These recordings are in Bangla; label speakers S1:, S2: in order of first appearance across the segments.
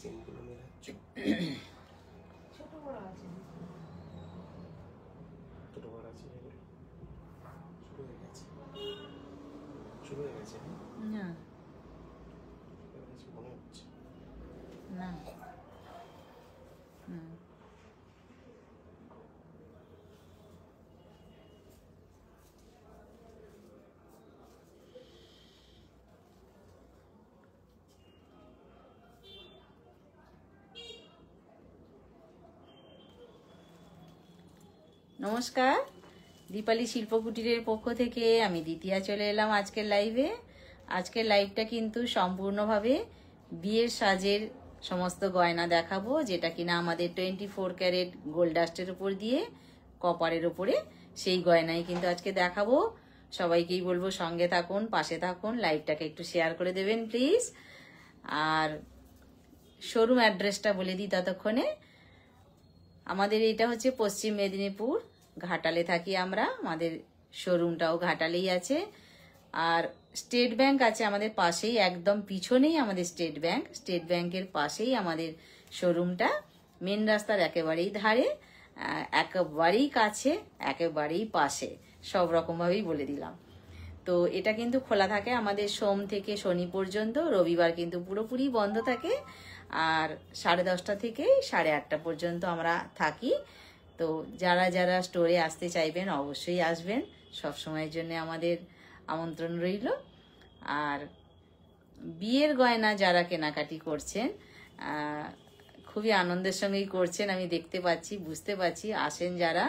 S1: চেনগুলো মেলাচ্ছ
S2: ছোট বড় আছে,
S1: ছোট বড় আছে এগুলো শুরু হয়ে গেছে
S2: না
S1: মনে হচ্ছে
S2: না। নমস্কার, দীপালি শিল্পকুটিরের পক্ষ থেকে আমি দ্বিতীয়া চলে এলাম আজকের লাইভে। আজকের লাইভটা কিন্তু সম্পূর্ণভাবে বিয়ের সাজের সমস্ত গয়না দেখাবো, যেটা কিনা আমাদের 24 ক্যারেট গোল্ড ডাস্টের উপর দিয়ে কপারের উপরে সেই গয়নাই কিন্তু আজকে দেখাবো। সবাইকেই বলবো সঙ্গে থাকুন, পাশে থাকুন, লাইভটাকে একটু শেয়ার করে দেবেন প্লিজ। আর শোরুম অ্যাড্রেসটা বলে দিই ততক্ষণে। আমাদের এটা হচ্ছে পশ্চিম মেদিনীপুর, ঘাটালে থাকি আমরা, আমাদের শোরুমটাও ঘাটালেই আছে। আর স্টেট ব্যাংক আছে আমাদের পাশেই, একদম পিছনেই আমাদের স্টেট ব্যাংক। স্টেট ব্যাংকের পাশেই আমাদের শোরুমটা, মেন রাস্তার একেবারেই ধারে, একেবারেই কাছে, একেবারেই পাশে, সব রকমভাবেই বলে দিলাম। তো এটা কিন্তু খোলা থাকে আমাদের সোম থেকে শনি পর্যন্ত, রবিবার কিন্তু পুরোপুরি বন্ধ থাকে। আর 10:30 থেকে 8:30 পর্যন্ত আমরা থাকি। তো যারা যারা স্টোরে আসতে চাইবেন অবশ্যই আসবেন, সব সময়ের জন্য আমাদের আমন্ত্রণ রইল। আর বিয়ের গয়না যারা কেনাকাটি করছেন খুবই আনন্দের সঙ্গেই করছেন, আমি দেখতে পাচ্ছি, বুঝতে পারছি। আসেন যারা,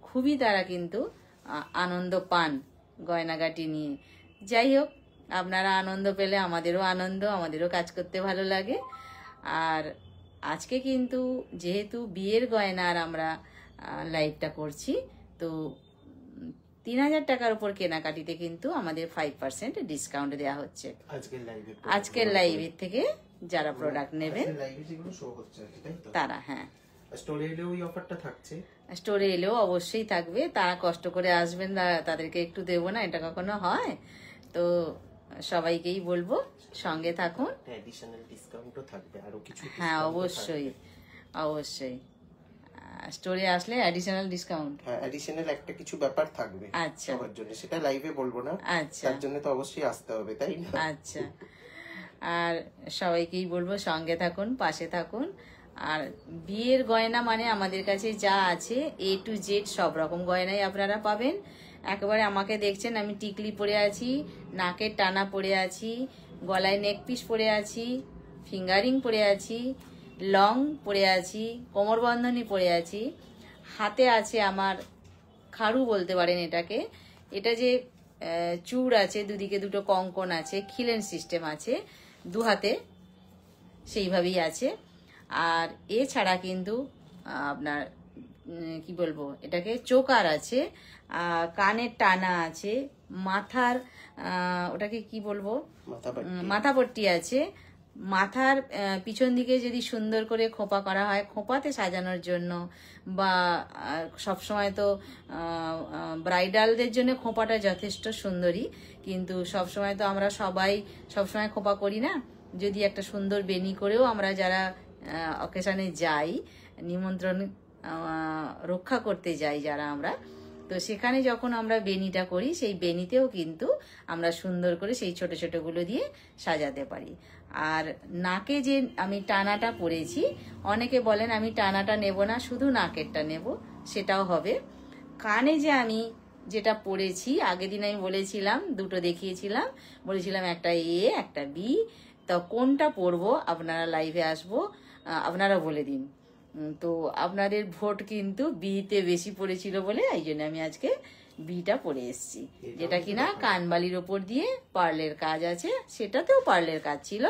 S2: খুবই তারা কিন্তু আনন্দ পান গয়নাগাটি নিয়ে। যাই হোক, আপনারা আনন্দ পেলে আমাদেরও আনন্দ, আমাদেরও কাজ করতে ভালো লাগে। আর আজকে কিন্তু যেহেতু বিয়ের গয়নার আমরা লাইভটা করছি, তো 3000 টাকার উপর কেনাকাটিতে কিন্তু আমাদের 5% ডিসকাউন্ট দেওয়া হচ্ছে আজকের লাইভের থেকে। যারা প্রোডাক্ট নেবেন তারা, হ্যাঁ,
S1: স্টোরে এলেও ওই অফারটা থাকছে,
S2: স্টোরে এলেও অবশ্যই থাকবে। তারা কষ্ট করে আসবেন, তাদেরকে একটু দেবো না, এটা কখনো হয়? তো সবাইকেই বলবো সঙ্গে থাকুন।
S1: অ্যাডিশনাল ডিসকাউন্টও থাকবে, আরো কিছু।
S2: হ্যাঁ, অবশ্যই অবশ্যই, স্টোরে আসলে অ্যাডিশনাল ডিসকাউন্ট,
S1: হ্যাঁ, অ্যাডিশনাল একটা কিছু ব্যাপার থাকবে
S2: আচ্ছা
S1: সবার জন্য, সেটা লাইভে বলবো না।
S2: আচ্ছা,
S1: তার জন্য তো অবশ্যই আসতে হবে, তাই না?
S2: আচ্ছা। আর সবাইকেই বলবো সঙ্গে থাকুন, পাশে থাকুন। আর বিয়ের গয়না মানে আমাদের কাছে যা আছে A to Z সব রকম গয়নাই আপনারা পাবেন। একেবারে আমাকে দেখছেন, আমি টিকলি পরে আছি, নাকের টানা পরে আছি, গলায় নেক পিস পরে আছি, ফিঙ্গারিং পরে আছি, লং পরে আছি, কোমরবন্ধনী পরে আছি, হাতে আছে আমার খাড়ু বলতে পারেন এটাকে। এটা যে চূড় আছে, দুদিকে দুটো কঙ্কন আছে, খিলেন সিস্টেম আছে দু হাতে, সেইভাবেই আছে। আর এছাড়া কিন্তু আপনার কি বলবো, এটাকে চোকার আছে, কানের টানা আছে, মাথার ওটাকে কি বলবো, মাথাপট্টি আছে। মাথার পিছন দিকে যদি সুন্দর করে খোঁপা করা হয়, খোঁপাতে সাজানোর জন্য, বা সবসময় তো ব্রাইডালদের জন্য খোঁপাটা যথেষ্ট সুন্দরী, কিন্তু সবসময় তো আমরা সবাই সবসময় খোঁপা করি না। যদি একটা সুন্দর বেনি করেও আমরা যারা অকেশনে যাই, নিমন্ত্রণ রক্ষা করতে যাই যারা আমরা, তো সেখানে যখন আমরা বেনিটা করি, সেই বেনিতেও কিন্তু আমরা সুন্দর করে সেই ছোট ছোটগুলো দিয়ে সাজাতে পারি। আর নাকে যে আমি টানাটা পরেছি, অনেকে বলেন আমি টানাটা নেব না, শুধু নাকেরটা নেব, সেটাও হবে। কানে যে আমি যেটা পরেছি, আগের দিন আমি বলেছিলাম, দুটো দেখিয়েছিলাম, বলেছিলাম একটা A একটা B, তো কোনটা পরবো আপনারা লাইভে আসবো, আপনারা বলে দিন। তো আপনাদের ভোট কিন্তু বিতে বেশি পড়েছিল বলে এই জন্য আমি আজকে বিটা পরে এসেছি, যেটা কিনা কানবালির ওপর দিয়ে পার্লের কাজ আছে, সেটাতেও পার্লের কাজ ছিল।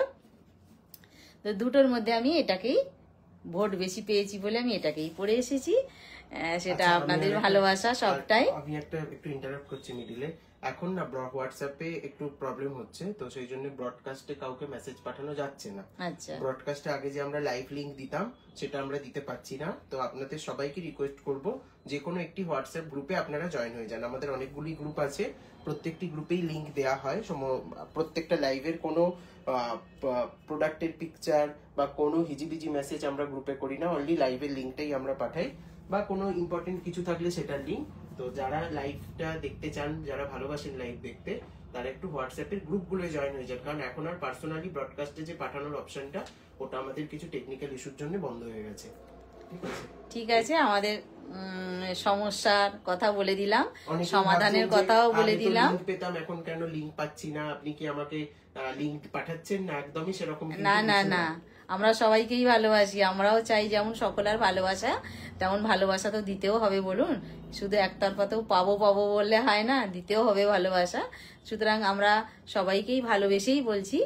S2: তো দুটোর মধ্যে আমি এটাকেই ভোট বেশি পেয়েছি বলে আমি এটাকেই পরে এসেছি। সেটা আপনাদের ভালোবাসা সবটাই।
S1: আমি একটু ইন্টারাপ্ট করছি মিডিলে, এখন না হোয়াটসঅ্যাপে একটু প্রবলেম হচ্ছে, তো সেই জন্য ব্রডকাস্টে কাউকে মেসেজ পাঠানো যাচ্ছে না।
S2: আচ্ছা
S1: ব্রডকাস্টে আগে যে আমরা লাইভ লিংক দিতাম সেটা আমরা দিতে পারছি না। তো আপনাদের সবাইকে রিকোয়েস্ট করব যে কোনো একটি হোয়াটসঅ্যাপ গ্রুপে আপনারা জয়েন হয়ে যান। আমাদের অনেকগুলি গ্রুপ আছে, প্রত্যেকটি গ্রুপেই লিংক দেওয়া হয়। প্রত্যেকটা লাইভের কোনো প্রোডাক্টের পিকচার বা কোনো হিজিবিজি মেসেজ আমরা গ্রুপে করি না, অনলি লাইভের লিঙ্কটাই আমরা পাঠাই, বা কোনো ইম্পর্টেন্ট কিছু থাকলে সেটার লিঙ্ক। তো যারা লাইভটা দেখতে চান, যারা ভালোবাসেন লাইভ দেখতে, তারা একটু হোয়াটসঅ্যাপের গ্রুপগুলো জয়েন হয়ে যান, কারণ এখন আর পার্সোনালি ব্রডকাস্টে যে পাঠানোর অপশনটা, ওটা আমাদের কিছু টেকনিক্যাল ইস্যুর জন্য বন্ধ হয়ে গেছে। ঠিক আছে,
S2: ঠিক আছে, আমাদের সমস্যার কথা বলে দিলাম,
S1: অনেকেই
S2: সমাধানের
S1: ভাবছেন যে
S2: কথাও বলে
S1: আগে তো
S2: দিলাম।
S1: লিংক পেতাম, এখন কেন লিংক পাচ্ছি না, আপনি কি আমাকে লিংক পাঠাচ্ছেন না? একদমই সেরকম কিন্তু
S2: না না
S1: কিছু
S2: না, আমরা সবাইকেই ভালোবাসি, আমরাও চাই যেমন সকলের ভালোবাসা, তেমন ভালোবাসা তো দিতেও হবে বলুন। শুধু একতরফাতেও পাবো পাবো বললে হয় না, দিতেও হবে ভালোবাসা। সুতরাং আমরা সবাইকেই ভালোবেসেই বলছি,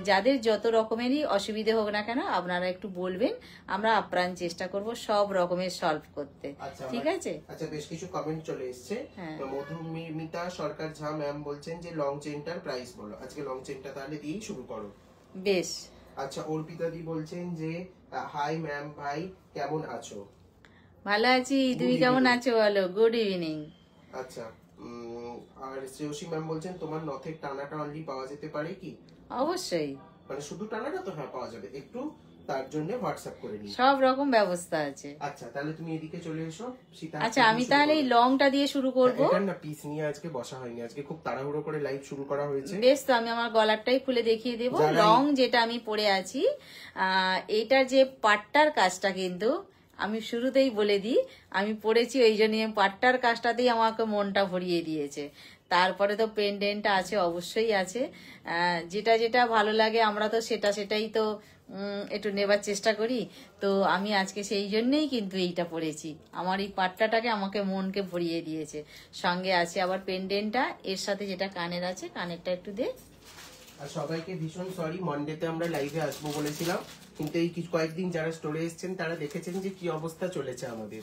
S2: যাদের যত রকমেরই অসুবিধে হোক না কেন আপনারা একটু বলবেন, আমরা আপ্রাণ চেষ্টা করব সব রকমের সলভ করতে।
S1: আচ্ছা,
S2: ঠিক আছে?
S1: আচ্ছা, বেশ কিছু কমেন্ট চলে এসেছে।
S2: হ্যাঁ।
S1: মধুমিতা সরকার ঝা ম্যাম বলছেন যে লং চেনটার প্রাইস বলো। আজকে লং চেনটা তাহলে দিয়েই শুরু করো।
S2: বেশ।
S1: আচ্ছা, অর্পিতা দি বলছেন যে হাই ম্যাম, ভাই কেমন আছো?
S2: ভালো আছি, তুমি কেমন আছো বলো? Good evening.
S1: আচ্ছা, আর শ্রেয়সী ম্যাম বলছেন তোমার নথের টানাটা অনলি পাওয়া যেতে পারে কি?
S2: অবশ্যই,
S1: মানে শুধু টানাটা তো হ্যাঁ পাওয়া যাবে, একটু তার জন্য হোয়াটসঅ্যাপ করে নিই।
S2: সব রকম ব্যবস্থা আছে।
S1: আচ্ছা, তাহলে তুমি এদিকে চলে এসো সীতা।
S2: আচ্ছা, আমি তাহলে এই লংটা দিয়ে শুরু করব।
S1: এটা না পিস নিয়ে আজকে বসা হয়নি, আজকে খুব তাড়াহুড়ো করে লাইভ শুরু করা হয়েছে।
S2: বেশ, তো আমি আমার গলারটাই খুলে দেখিয়ে দেবো। লং যেটা আমি পরে আছি, এইটার যে পাট্টার কাজটা কিন্তু আমি শুরুতেই বলে দিই, আমি পরেছি ওই জন্য পাট্টার কাজটাতেই আমাকে মনটা ভরিয়ে দিয়েছে। তারপরে তো পেন্ডেন্টটা আছে, অবশ্যই আছে। যেটা যেটা ভালো লাগে আমরা তো সেটাই তো একটু নেবার চেষ্টা করি। তো আমি আজকে সেই জন্যই কিন্তু এইটা পরেছি, আমার এই পাট্টাটাকে আমাকে মনকে ভরিয়ে দিয়েছে। সঙ্গে আছে আবার পেন্ডেন্টটা, এর সাথে যেটা কানের আছে, কানেরটা একটু দে।
S1: আর সবাইকে ভীষণ সরি, মন্ডেতে আমরা লাইভে আসবো বলেছিলাম, কিন্তু এই কিছু কয়েকদিন যারা স্টোরে এসেছেন তারা দেখেছেন যে কি অবস্থা চলেছে আমাদের,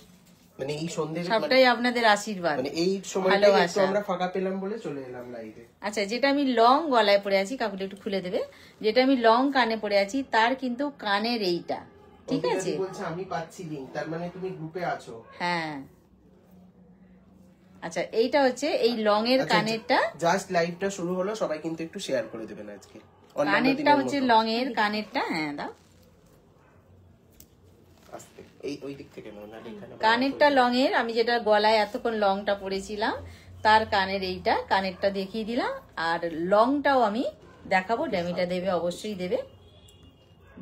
S1: মানে এই সন্ধ্যের
S2: সবটাই আপনাদের আশীর্বাদ,
S1: মানে এই সময়টা একটু আমরা ফাঁকা পেলাম বলে চলে এলাম লাইভে।
S2: আচ্ছা, যেটা আমি লং গলায় পরে আছি, কাকুটা একটু খুলে দেবে, যেটা আমি লং কানে পরে আছি তার কিন্তু কানের এইটা, ঠিক আছে?
S1: বলছে আমি পাচ্ছি লিংক, তার মানে তুমি গ্রুপে আছো।
S2: হ্যাঁ, আচ্ছা, এইটা হচ্ছে এই লং এর কানেরটা।
S1: জাস্ট লাইভটা শুরু হলো, সবাই কিন্তু একটু শেয়ার করে দেবেন আজকে।
S2: কানেরটা হচ্ছে লং এর কানেরটা, হ্যাঁ দাও।
S1: আস্তে, এই ওই দিক থেকে নাও না, এখানে
S2: কানেরটা লং এর, আমি যেটা গলায় এতক্ষণ লংটা পরেছিলাম তার কানের এইটা, কানেরটা দেখিয়ে দিলাম। আর লংটাও আমি দেখাবো, ড্যামিটা দেবে, অবশ্যই দেবে,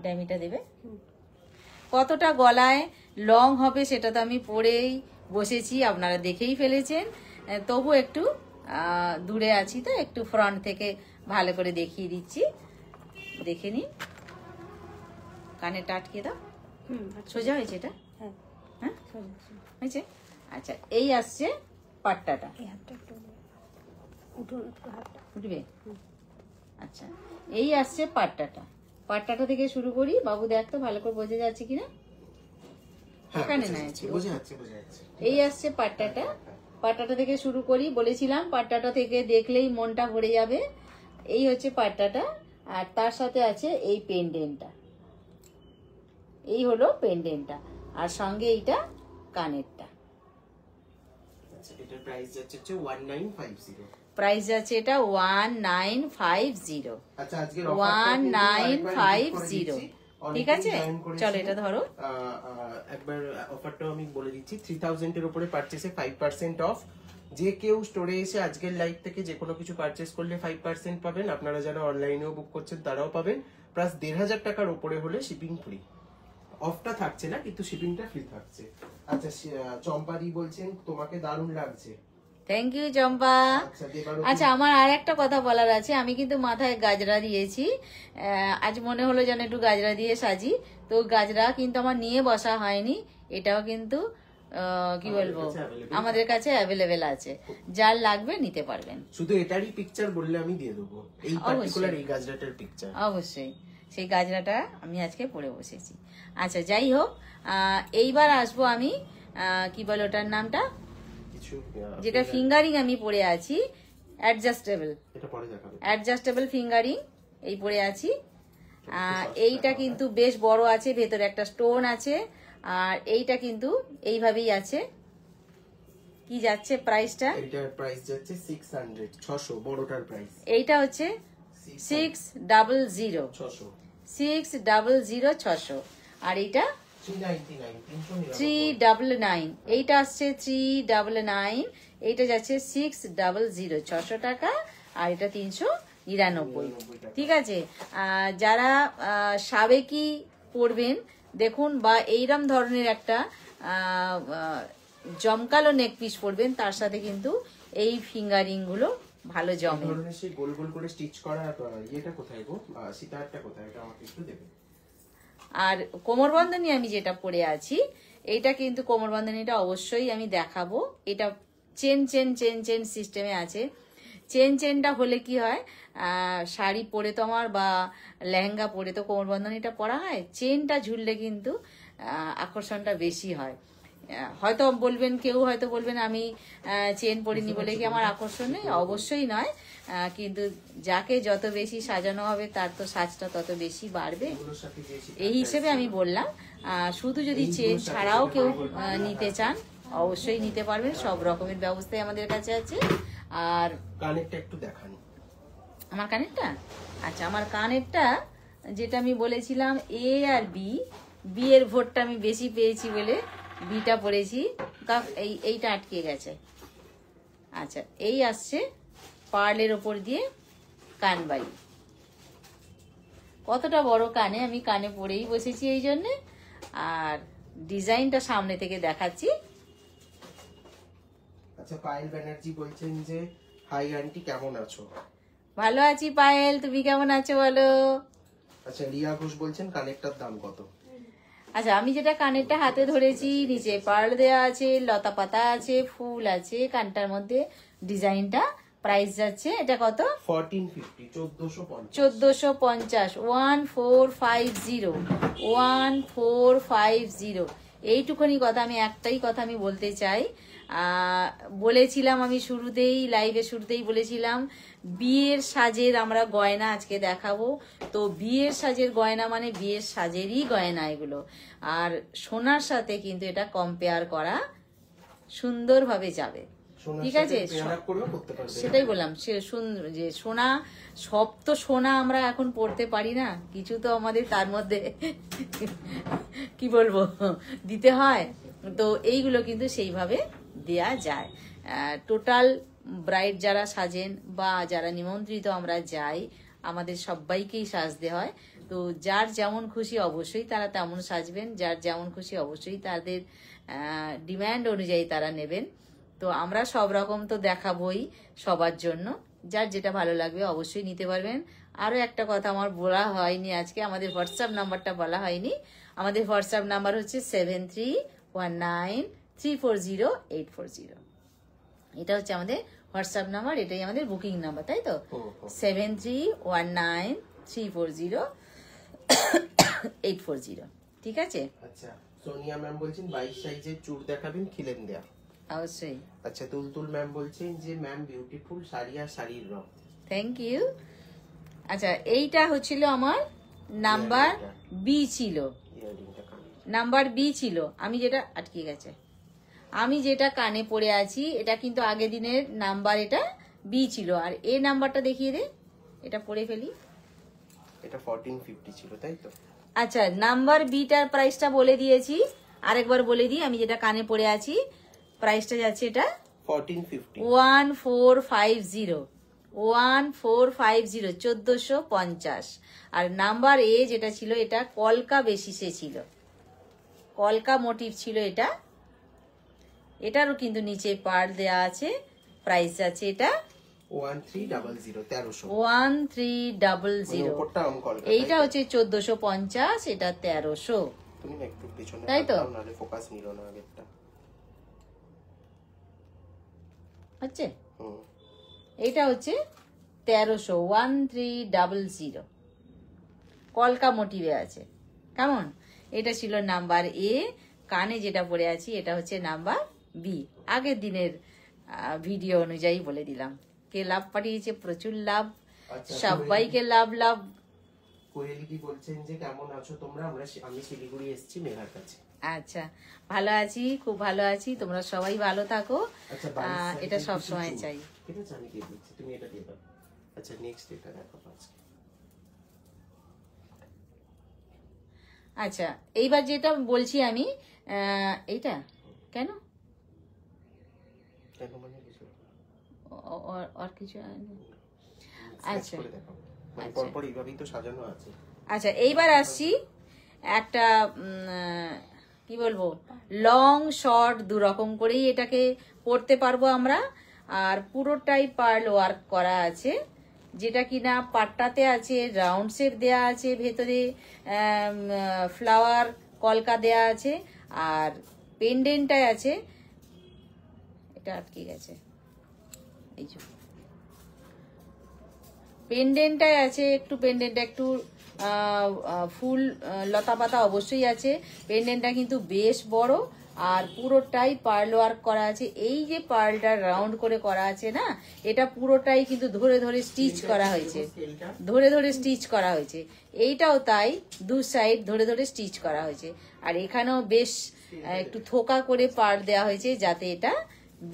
S2: ড্যামিটা দেবে। কতটা গলায় লং হবে সেটা তো আমি পরেই বসেছি, আপনারা দেখেই ফেলেছেন। তবু একটু দূরে আছি তো একটু ফ্রন্ট থেকে ভালো করে দেখিয়ে দিচ্ছি, দেখে নিন। কানেরটা আটকে দাও। সোজা হয়েছে এটা? হ্যাঁ হয়েছে। আচ্ছা, এই আসছে পাট্টাটা, উঠবে। আচ্ছা, এই আসছে পাট্টাটা। পাট্টাটা থেকে শুরু করি, বাবু দেখ তো ভালো করে বোঝা যাচ্ছে কিনা। এখানে না, এই আসছে পাট্টাটা। পাট্টাটা থেকে শুরু করি, বলেছিলাম পাট্টাটা থেকে দেখলেই মনটা ভরে যাবে। এই হচ্ছে পাট্টাটা, আর তার সাথে আছে এই পেন্ডেন্টটা, এই হলো পেন্ডেন্টটা, আর সঙ্গে এইটা কানেরটা।
S1: এটার প্রাইস যাচ্ছে 1950।
S2: প্রাইস যাচ্ছে এটা 1950।
S1: আচ্ছা, আজকে
S2: 1950, ঠিক আছে? চলো এটা ধরো।
S1: একবার অফারটাও আমি বলে দিচ্ছি, 3000 এর উপরে পারচেসে 5% অফ। যে কেউ স্টোরে এসে আজকের লাইভ থেকে যে কোনো কিছু পারচেস করলে 5% পাবেন। আপনারা যারা অনলাইনেও বুক করছেন তারাও পাবেন, প্লাস 1500 টাকার উপরে হলে শিপিং ফ্রি। অফটা থাকছে না, কিন্তু শিপিংটা ফ্রি থাকছে। আচ্ছা, চম্পাদি বলছেন তোমাকে দারুণ লাগছে।
S2: থ্যাংক ইউ চম্পা। আচ্ছা, আমার আর একটা কথা বলার আছে, আমি কিন্তু মাথায় গাজরা দিয়েছি। আজ মনে হলো যেন একটু গাজরা দিয়ে সাজি, তো গাজরা কিন্তু আমার নিয়ে বসা হয়নি। এটাও কিন্তু কি বলবো, আমাদের কাছে অ্যাভেলেবেল আছে, যার লাগবে নিতে পারবেন।
S1: শুধু এটারই পিকচার বললে আমি দিয়ে দেবো, এই পার্টিকুলার এই গাজরাটার পিকচার।
S2: অবশ্যই, সেই গাজরাটা আমি আজকে পরে বসেছি। আচ্ছা, যাই হোক, এইবার আসবো আমি কি বলে ওটার নামটা, যেটা ফিঙ্গারিং আমি পরে আছি, অ্যাডজাস্টেবল,
S1: এটা পরে দেখাবে।
S2: অ্যাডজাস্টেবল ফিঙ্গারিং এই পরে আছি। এইটা কিন্তু বেশ বড় আছে, ভেতরে একটা স্টোন আছে, আর এইটা কিন্তু এইভাবেই আছে। কি যাচ্ছে প্রাইসটা?
S1: এটার প্রাইস যাচ্ছে 600, 600 বড়টার প্রাইস।
S2: এইটা হচ্ছে 600, 600, আর এইটা 399, এইটা আসছে 399, এইটা যাচ্ছে 600, 600 টাকা, আর এটা 399। ঠিক আছে, যারা সাবেকি পরবেন দেখুন, বা এইরকম ধরনের একটা জমকালো নেক পিস পরবেন, তার সাথে কিন্তু এই ফিঙ্গারিং গুলো ভালো জমে।
S1: সেই গোল গোল করে স্টিচ করা এটা কোথায় গো? সীতাহারটা কোথায়? এটা আমাকে একটু দেবে।
S2: আর কোমর বন্ধনী আমি যেটা পরে আছি, এটা কিন্তু কোমর বন্ধনীটা অবশ্যই আমি দেখাবো। এটা চেন চেন চেন চেন সিস্টেমে আছে। চেনটা হলে কি হয়, শাড়ি পরে তো আমার বা লেহেঙ্গা পরে তো কোমর বন্ধনীটা পরা হয়, চেনটা ঝুললে কিন্তু আকর্ষণটা বেশি হয়। হয়তো বলবেন, কেউ হয়তো বলবেন আমি চেন পরিনি বলে কি আমার আকর্ষণ নেই, অবশ্যই নয়। কিন্তু যাকে যত বেশি সাজানো হবে তার তো সাজটা তত বেশি বাড়বে, এই হিসেবে আমি বললাম। শুধু যদি চেন ছাড়াও কেউ নিতে চান অবশ্যই নিতে পারবেন, সব রকমের ব্যবস্থাই আমাদের কাছে আছে। আর
S1: কানেরটা একটু দেখান।
S2: আমার কানেরটা, আচ্ছা আমার কানেরটা যেটা আমি বলেছিলাম এ আর বি, বি এর ভোটটা আমি বেশি পেয়েছি বলে বিটা পড়েছি, এইটা আটকে গেছে। আচ্ছা, এই আসছে পার্লের ওপর দিয়ে কানবালি। কতটা বড় কানে, আমি কানে পরেই বসেছি এই জন্যে। আর ডিজাইনটা সামনে থেকে দেখাচ্ছি।
S1: আচ্ছা, পায়েল ব্যানার্জি বলছেন যে হাই আন্টি, কেমন আছো?
S2: ভালো আছি পায়েল, তুমি কেমন আছো বলো?
S1: আচ্ছা, রিয়া ঘোষ বলছেন কানেরটার দাম কত?
S2: আচ্ছা, আমি যেটা কানেরটা হাতে ধরেছি, নিচে পার্ল দেওয়া আছে, লতা পাতা আছে, ফুল আছে, কানটার মধ্যে ডিজাইনটা। প্রাইস যাচ্ছে এটা কত?
S1: 1450, 1450।
S2: 1450, 1450, 1450। এইটুকুনি কথা, আমি একটাই কথা আমি বলতে চাই। বলেছিলাম আমি শুরুতেই, লাইভের শুরুতেই বলেছিলাম বিয়ের সাজের আমরা গয়না আজকে দেখাবো। তো বিয়ের সাজের গয়না মানে বিয়ের সাজেরই গয়না এগুলো। আর সোনার সাথে কিন্তু এটা কম্পেয়ার করা সুন্দরভাবে যাবে। ঠিক আছে, সেটাই বললাম, যে সোনা, সব তো সোনা আমরা এখন পড়তে পারি না, কিছু তো আমাদের তার মধ্যে কি বলবো দিতে হয়। তো এইগুলো কিন্তু সেইভাবে দেয়া যায়। টোটাল ব্রাইড যারা সাজেন বা যারা নিমন্ত্রিত আমরা যাই, আমাদের সবাইকেই সাজতে হয়। তো যার যেমন খুশি অবশ্যই তারা তেমন সাজবেন, যার যেমন খুশি অবশ্যই তাদের ডিম্যান্ড অনুযায়ী তারা নেবেন। তো আমরা সব রকম তো দেখাবই সবার জন্য, যার যেটা ভালো লাগবে অবশ্যই নিতে পারবেন। আরও একটা কথা আমার বলা হয়নি আজকে, আমাদের হোয়াটসঅ্যাপ নাম্বারটা বলা হয়নি। আমাদের হোয়াটসঅ্যাপ নাম্বার হচ্ছে 7319340840। এটা হচ্ছে আমাদের হোয়াটসঅ্যাপ নাম্বার, এটাই আমাদের বুকিং নাম্বার, তাই তো? 7319340840। ঠিক আছে।
S1: আচ্ছা, সোনিয়া ম্যাম বলছেন 22 সাইজের চুড় দেখাবেন, খিলেন দেয়া।
S2: অবশ্যই।
S1: আচ্ছা, তুলতুল ম্যাম বলছেন যে ম্যাম বিউটিফুল শাড়ি আর শাড়ির রং।
S2: Thank you. আচ্ছা, এইটা হচ্ছিল আমার নাম্বার বি ছিল, নাম্বার বি ছিল। আমি যেটা আটকে গেছে, আমি যেটা কানে পড়ে আছি এটা কিন্তু আগের দিনের নাম্বার, এটা বি ছিল। আর এ নাম্বারটা দেখিয়ে দে, এটা পড়ে ফেলি।
S1: এটা 1450 ছিল, তাই তো?
S2: আচ্ছা, নাম্বার বিটার প্রাইসটা বলে দিয়েছি, আরেকবার বলে দিই। আমি যেটা কানে পড়ে আছি প্রাইসটা যাচ্ছে এটা
S1: 1450,
S2: 1450, 1450, 1450। আর নাম্বার এ যেটা ছিল এটা কলকা বেসিসে ছিল, কলকা মোটিভ ছিল এটা। এটারও কিন্তু নিচে পার্ল দেয়া আছে। প্রাইস আছে এটা
S1: 1300, 1300।
S2: 1300। এইটা হচ্ছে 1450, এটা 1300।
S1: তুমি একটু পিছনে
S2: তাই তো?
S1: নালে ফোকাস নিল না আগেরটা।
S2: হচ্ছে এইটা হচ্ছে 1300, 1300। কলকা মোটিভে আছে, কেমন? এটা ছিল নাম্বার এ। কানে যেটা পড়ে আছি এটা হচ্ছে নাম্বার বি। আগের দিনের ভিডিও অনুযায়ী বলে দিলাম। কে লাভ পাঠিয়েছে, প্রচুর লাভ,
S1: আচ্ছা,
S2: সবাইকে লাভ লাভ।
S1: কোয়েলিদি বলছেন যে কেমন আছো তোমরা, আমি শিলিগুড়ি এসেছি মেঘার কাছে।
S2: আচ্ছা, ভালো আছি, খুব ভালো আছি, তোমরা সবাই ভালো থাকো।
S1: আচ্ছা,
S2: এটা সব সময় চাই।
S1: এটা জানি দিয়ে দিচ্ছি, তুমি এটা দিয়ে দাও। আচ্ছা, নেক্সট এটা দেখো আজকে।
S2: আচ্ছা, এইবার যেটা বলছি আমি, এইটা কেন
S1: মানে
S2: আর কিছু
S1: আচ্ছা, মানে পরপর এইভাবেই তো সাজানো আছে।
S2: আচ্ছা, এইবার আসছি একটা কি বলবো, লং শর্ট দু রকম করেই এটাকে পড়তে পারবো আমরা। আর পুরোটাই পার্ল ওয়ার্ক করা আছে, যেটা কিনা পাট্টাতে আছে, রাউন্ড শেপ দেয়া আছে, ভেতরে ফ্লাওয়ার কলকা দেয়া আছে, আর পেন্ডেন্টটায় আছে, এটা আটকে গেছে, এই যে পেন্ডেন্টটায় আছে একটু, পেন্ডেন্টটা একটু ফুল লতা পাতা অবশ্যই আছে। পেন্ডেন্টটা কিন্তু বেশ বড়, আর পুরোটাই পার্ল ওয়ার্ক করা আছে। এই যে পার্লটা রাউন্ড করে করা আছে না, এটা পুরোটাই কিন্তু ধরে ধরে স্টিচ করা হয়েছে, ধরে ধরে স্টিচ করা হয়েছে। এইটাও তাই, দু সাইড ধরে ধরে স্টিচ করা হয়েছে। আর এখানেও বেশ একটু থোকা করে পার্ল দেওয়া হয়েছে, যাতে এটা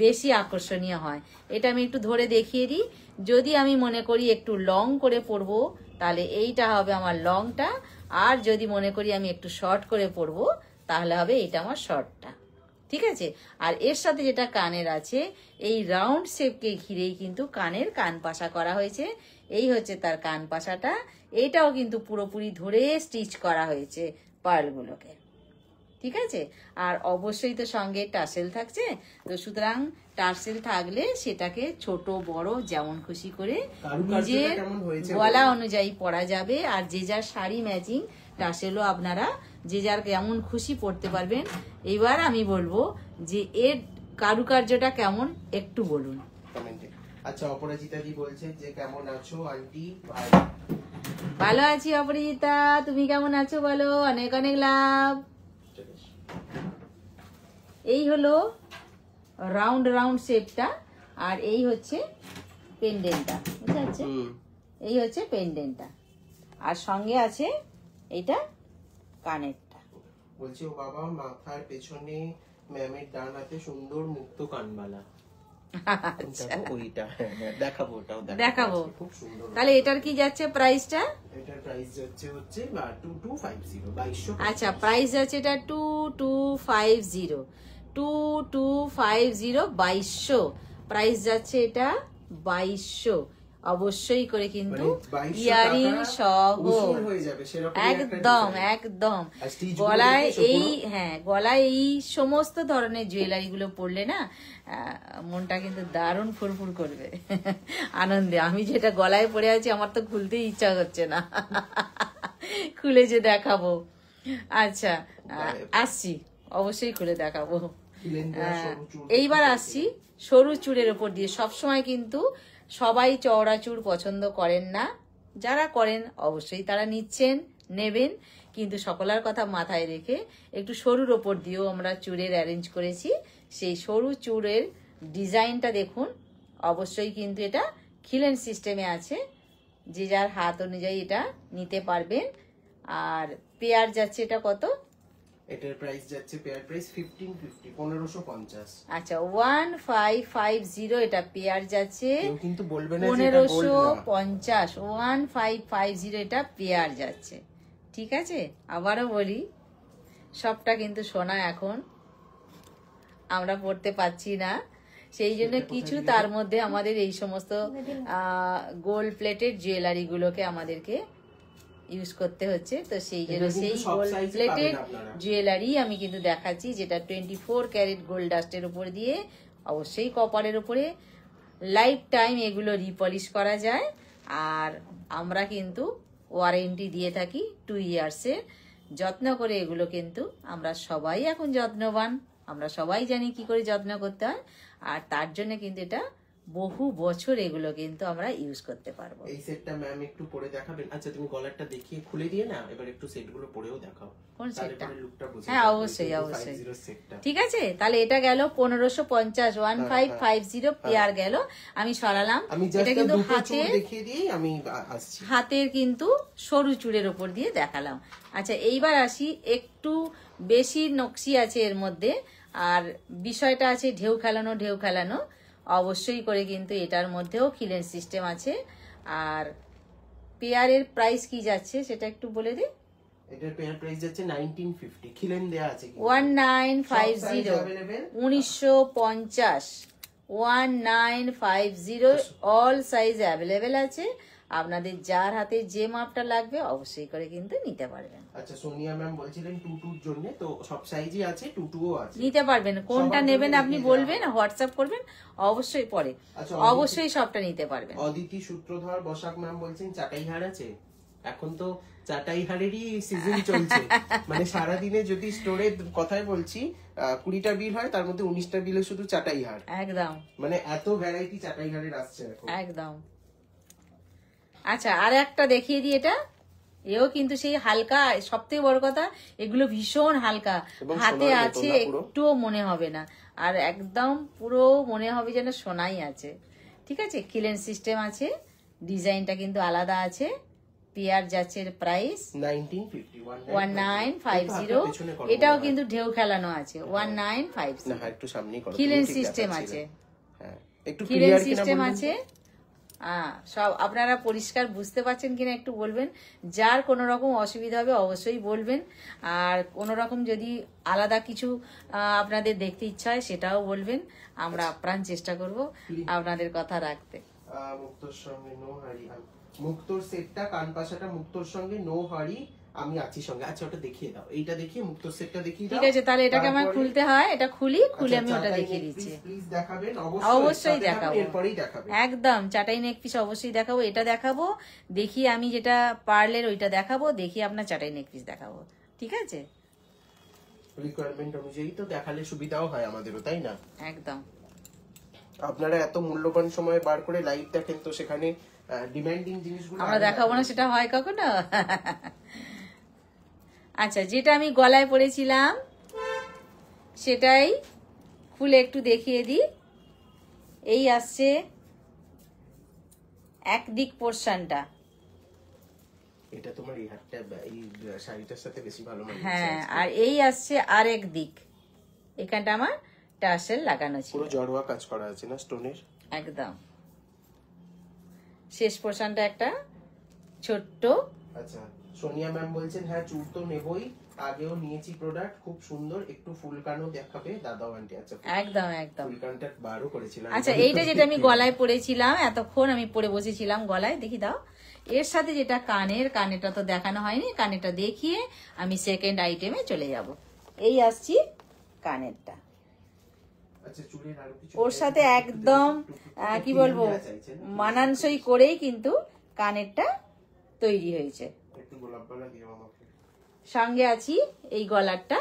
S2: বেশি আকর্ষণীয় হয়। এটা আমি একটু ধরে দেখিয়ে দিই। যদি আমি মনে করি একটু লং করে পরবো, তাহলে এইটা হবে আমার লংটা, আর যদি মনে করি আমি একটু শর্ট করে পরবো, তাহলে হবে এটা আমার শর্টটা। ঠিক আছে? আর এর সাথে যেটা কানের আছে, এই রাউন্ড শেপকে ঘিরেই কিন্তু কানের কান পাশা করা হয়েছে। এই হচ্ছে তার কান পাশাটা। এটাও কিন্তু পুরোপুরি ধরে স্টিচ করা হয়েছে পার্লগুলোকে। ঠিক আছে? আর অবশ্যই তো সঙ্গে টার্সেল থাকছে, তো সুতরাং টার্সেল থাকলে সেটাকে ছোট বড় যেমন খুশি করে নিজের গলা অনুযায়ী পরা যাবে। আর যে যার শাড়ি ম্যাচিং টার্সেলও আপনারা যে যার কেমন খুশি পরতে পারবেন। এবার আমি বলবো যে এর কারুকার্যটা কেমন একটু বলুন।
S1: আচ্ছা, অপরাজিতা দি বলছে যে কেমন আছো আন্টি?
S2: ভালো আছি অপরাজিতা, তুমি কেমন আছো বলো? অনেক অনেক লাভ। এই হলো রাউন্ড রাউন্ড শেপটা, আর এই হচ্ছে পেন্ডেন্টটা, বুঝতে পারছে? এই হচ্ছে পেন্ডেন্টটা, আর সঙ্গে আছে এইটা কানেরটা।
S1: বলছি ও বাবা, মাথার পেছনে ম্যামের ডান হাতে সুন্দর মুক্ত কানবালা। ওইটা দেখাবো, ওটাও
S2: দেখাবো।
S1: খুব সুন্দর।
S2: তাহলে এটার কি যাচ্ছে প্রাইসটা?
S1: এটার প্রাইস যাচ্ছে 2250।
S2: আচ্ছা, প্রাইস যাচ্ছে এটা 2250, 2250, প্রাইস যাচ্ছে এটা 2200। অবশ্যই করে কিন্তু ইয়ারিং সহ, একদম একদম। গলায় এই গলায় এই সমস্ত ধরনের জুয়েলারি গুলো পরলে না মনটা কিন্তু দারুণ ফুরফুর করবে আনন্দে। আমি যেটা গলায় পরে আছি আমার তো খুলতেই ইচ্ছা হচ্ছে না, খুলে যে দেখাবো। আচ্ছা, আসছি, অবশ্যই খুলে দেখাবো। এইবার আসছি সরু চুড়ের ওপর দিয়ে। সবসময় কিন্তু সবাই চওড়া চুড় পছন্দ করেন না, যারা করেন অবশ্যই তারা নিচ্ছেন, নেবেন, কিন্তু সকলের কথা মাথায় রেখে একটু সরুর ওপর দিয়েও আমরা চুড়ের অ্যারেঞ্জ করেছি। সেই সরু চুড়ের ডিজাইনটা দেখুন। অবশ্যই কিন্তু এটা খিলেন সিস্টেমে আছে, যে যার হাত অনুযায়ী এটা নিতে পারবেন। আর পেয়ার যাচ্ছে এটা কত?
S1: এটার প্রাইস যাচ্ছে পেয়ার প্রাইস 1550।
S2: আচ্ছা, 1550 এটা পেয়ার যাচ্ছে।
S1: কিন্তু বলবে না যে এটা গোল্ড না।
S2: 1550, 1550 এটা পেয়ার যাচ্ছে। ঠিক আছে? আবারও বলি, সবটা কিন্তু সোনা এখন আমরা পড়তে পাচ্ছি না, সেই জন্য কিছু তার মধ্যে আমাদের এই সমস্ত গোল্ড প্লেটেড জুয়েলারি গুলোকে আমাদেরকে ইউজ করতে হচ্ছে। তো সেই জন্য সেই গোল্ড প্লেটেড জুয়েলারি আমি কিন্তু দেখাচ্ছি, যেটা 24 ক্যারেট গোল্ড ডাস্টের উপর দিয়ে, অবশ্যই কপারের উপরে লাইফ টাইম এগুলো রিপলিশ করা যায়। আর আমরা কিন্তু ওয়ারেন্টি দিয়ে থাকি 2 ইয়ার্সের। যত্ন করে এগুলো কিন্তু আমরা সবাই এখন যত্নবান, আমরা সবাই জানি কি করে যত্ন করতে হয়। আর তার জন্য কিন্তু এটা বহু বছর এগুলো কিন্তু আমরা ইউজ করতে পারবো।
S1: এই সেটটা ম্যাম একটু পরে দেখাবেন? আচ্ছা তুমি গলারটা দেখিয়ে খুলে দিয়ে না এবার একটু সেটগুলো পরেও দেখাও।
S2: কোন সেটটা?
S1: লুকটা বুঝে
S2: হ্যাঁ
S1: যাবে।
S2: অবশ্যই
S1: 50
S2: অবশ্যই।
S1: সেটটা।
S2: ঠিক আছে, তাহলে এটা গেল 1550 1550 পেয়ার গেল। আমি সরালাম।
S1: আমি
S2: এটা
S1: জাস্ট
S2: কিন্তু
S1: দুটো চুড়
S2: হাতে
S1: দেখিয়ে দিয়ে আমি আসছি।
S2: হাতের কিন্তু সরু চূড়ের ওপর দিয়ে দেখালাম। আচ্ছা এইবার আসি, একটু বেশি নকশি আছে এর মধ্যে, আর বিষয়টা আছে ঢেউ খেলানো ঢেউ খেলানো। অবশ্যই করে কিন্তু এটার মধ্যেও খিলেন সিস্টেম আছে। আর পেয়ারের প্রাইস কি যাচ্ছে সেটা একটু বলে দিই।
S1: এটার পেয়ার প্রাইস যাচ্ছে 1950, খিলেন দেয়া আছে কিন্তু।
S2: 1950 1950 1950 অল সাইজ অ্যাভেলেবেল আছে। আপনাদের যার হাতে যে মাপটা লাগবে অবশ্যই করে কিন্তু নিতে পারবেন।
S1: আচ্ছা সোনিয়া ম্যাম বলছিলেন টুটুর জন্য, তো সব সাইজই আছে, টুটুও আছে।
S2: নিতে পারবেন, কোনটা
S1: সবার
S2: নেবেন
S1: জন্য
S2: আপনি
S1: দিয়ে
S2: বলবেন,
S1: দেওয়া
S2: হোয়াটসঅ্যাপ করবেন, অবশ্যই পরে
S1: আচ্ছা,
S2: অবশ্যই সবটা নিতে পারবেন।
S1: অদিতি সূত্রধর বসাক ম্যাম বলছেন চাটাই হাড় আছে। এখন তো চাটাই হাড়েরই সিজন চলছে, মানে সারাদিনে যদি স্টোরে কথাই বলছি 20টা বিল হয় তার মধ্যে 19টা বিলে শুধু চাটাই হাড়।
S2: একদম
S1: মানে এত ভ্যারাইটি চাটাই হাড়ের আসছে এখন।
S2: একদম। আচ্ছা আর একটা দেখিয়ে দিই, এটা এও কিন্তু সেই হালকা, সব থেকে বড় কথা এগুলো ভীষণ হালকা,
S1: এবং
S2: হাতে
S1: সোনার মতো
S2: আছে
S1: না পুরো?
S2: একটুও মনে হবে না, আর একদম পুরো মনে হবে যেন সোনাই আছে। ঠিক আছে, কিলেন সিস্টেম আছে, ডিজাইনটা কিন্তু আলাদা আছে। পেয়ার যাচ্ছে প্রাইস 1950। এটাও কিন্তু ঢেউ খেলানো আছে 1950।
S1: না একটু সামনেই করো,
S2: কিলেন
S1: তুমি ঠিক
S2: সিস্টেম
S1: দেখাচ্ছিলে।
S2: আছে,
S1: হ্যাঁ একটু
S2: কিলেন
S1: ক্লিয়ার কিনা
S2: সিস্টেম
S1: বলবেন
S2: আছে।
S1: তো?
S2: সব আপনারা পরিষ্কার বুঝতে পারছেন কিনা একটু বলবেন। যার কোনো রকম অসুবিধা হবে অবশ্যই বলবেন। আর কোনো রকম যদি আলাদা কিছু আপনাদের দেখতে ইচ্ছা হয় সেটাও বলবেন, আমরা আপ্রাণ চেষ্টা করব আপনাদের কথা রাখতে।
S1: মুক্তোর সঙ্গে নো হাড়ি, মুক্তোর সেটটা কান পাশাটা মুক্তোর সঙ্গে নো হাড়ি, আমি আছি সঙ্গে। আচ্ছা ওটা দেখিয়ে দাও, এইটা দেখিয়ে মুক্তোর সেটটা দেখিয়ে দাও।
S2: ঠিক আছে, তাহলে এটাকে আমার খুলতে হয়, এটা খুলি, খুলে আমি ওটা
S1: চাটাই
S2: দেখিয়ে
S1: নেক
S2: দিচ্ছি।
S1: পিস প্লিজ দেখাবেন,
S2: অবশ্যই
S1: সাথে
S2: দেখাবো,
S1: এরপরেই দেখাবেন।
S2: একদম চাটাই নেক পিস অবশ্যই দেখাবো। এটা দেখাবো, দেখি আমি যেটা পার্লের ওইটা দেখাবো, দেখি আপনার চাটাই নেক পিস দেখাবো। ঠিক আছে,
S1: রিকোয়ারমেন্ট অনুযায়ী তো দেখালে সুবিধাও হয় আমাদেরও, তাই না?
S2: একদম।
S1: আপনারা এত মূল্যবান সময় বার করে লাইভ দেখেন, তো সেখানে ডিমান্ডিং জিনিসগুলো
S2: আমরা দেখাবো না সেটা হয় কখনো? আচ্ছা যেটা আমি গলায় পরেছিলাম সেটাই খুলে একটু দেখিয়ে দিই। এই আসছে একদিক পোর্শনটা,
S1: এটা তোমার এই হাতটা এই শাড়িটার সাথে বেশি ভালো মানিয়েছে।
S2: হ্যাঁ, আর এই আসছে আরেক দিক, এখানটা আমার টাসেল লাগানো ছিল,
S1: পুরো জড়োয়া কাজ করা আছে না স্টোনের?
S2: একদম। শেষ পোর্শনটা একটা ছোট্ট।
S1: আচ্ছা সোনিয়া ম্যাম বলছেন হ্যাঁ চুল তো নেবই, আগেও নিয়েছি প্রোডাক্ট, খুব সুন্দর, একটু ফুলকানো দেখাবে দাদাও আন্টি। আচ্ছা
S2: একদম একদম।
S1: ফুলকানটা বারও করেছিলাম।
S2: আচ্ছা এইটা যেটা আমি গলায় পরেছিলাম, এতক্ষণ আমি পরে বসেছিলাম গলায়, দেখি দাও। এর সাথে যেটা কানেরটা তো দেখানো হয়নি, কানেরটা দেখিয়ে আমি সেকেন্ড আইটেমে চলে যাব। এই আসছি কানেরটা,
S1: আচ্ছা চুলের আরো কিছু
S2: ওর সাথে একদম কি বলবো মানানসই করেই কিন্তু কানেরটা তৈরি হয়েছে।
S1: একটু গোলাপ গলা দিও আমাকে।
S2: সঙ্গে আছি এই গলারটা,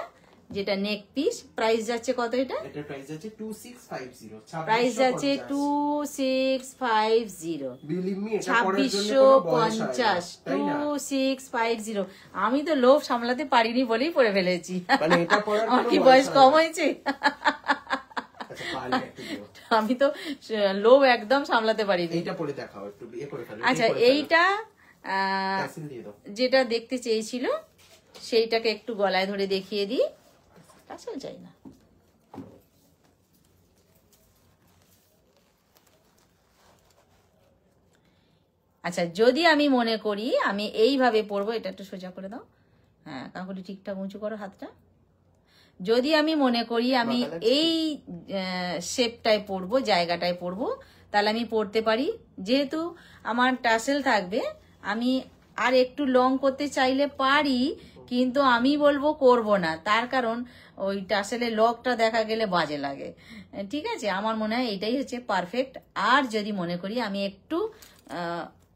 S2: যেটা নেক পিস। প্রাইস যাচ্ছে কত এটা?
S1: এটা প্রাইস যাচ্ছে 2650।
S2: প্রাইস যাচ্ছে 2650,
S1: বিলিভ মি এটা পরার জন্য কোনো বয়স হয় না,
S2: 2650,
S1: তাই না?
S2: 2650। আমি তো লোভ সামলাতে পারিনি বলেই পরে ফেলেছি।
S1: মানে এটা পরার
S2: আমার
S1: কোনো
S2: কি
S1: বয়স
S2: বয়স
S1: হয়
S2: কম
S1: না।
S2: হয়েছে?
S1: আচ্ছা পারলে একটু দিও।
S2: আমি তো লোভ একদম সামলাতে পারিনি।
S1: এইটা পরে দেখাও, একটু বিয়ে করে ফেলো।
S2: আচ্ছা এইটা
S1: টাসেল দিয়ে দাও।
S2: যেটা দেখতে চেয়েছিল সেইটাকে একটু গলায় ধরে দেখিয়ে দিই। টাসেল চাই না। আচ্ছা যদি আমি মনে করি আমি এইভাবে পরবো, এটা একটু সোজা করে দাও, হ্যাঁ কাকুলি ঠিকঠাক উঁচু করো হাতটা। যদি আমি মনে করি আমি এই শেপটায় পরবো, জায়গাটায় পরবো, তাহলে আমি পরতে পারি। যেহেতু আমার টাসেল থাকবে, আমি আর একটু লং করতে চাইলে পারি, কিন্তু আমি বলবো করব না, তার কারণ ওই টাসেলের লকটা দেখা গেলে বাজে লাগে। ঠিক আছে, আমার মনে হয় এটাই হচ্ছে পারফেক্ট। আর যদি মনে করি আমি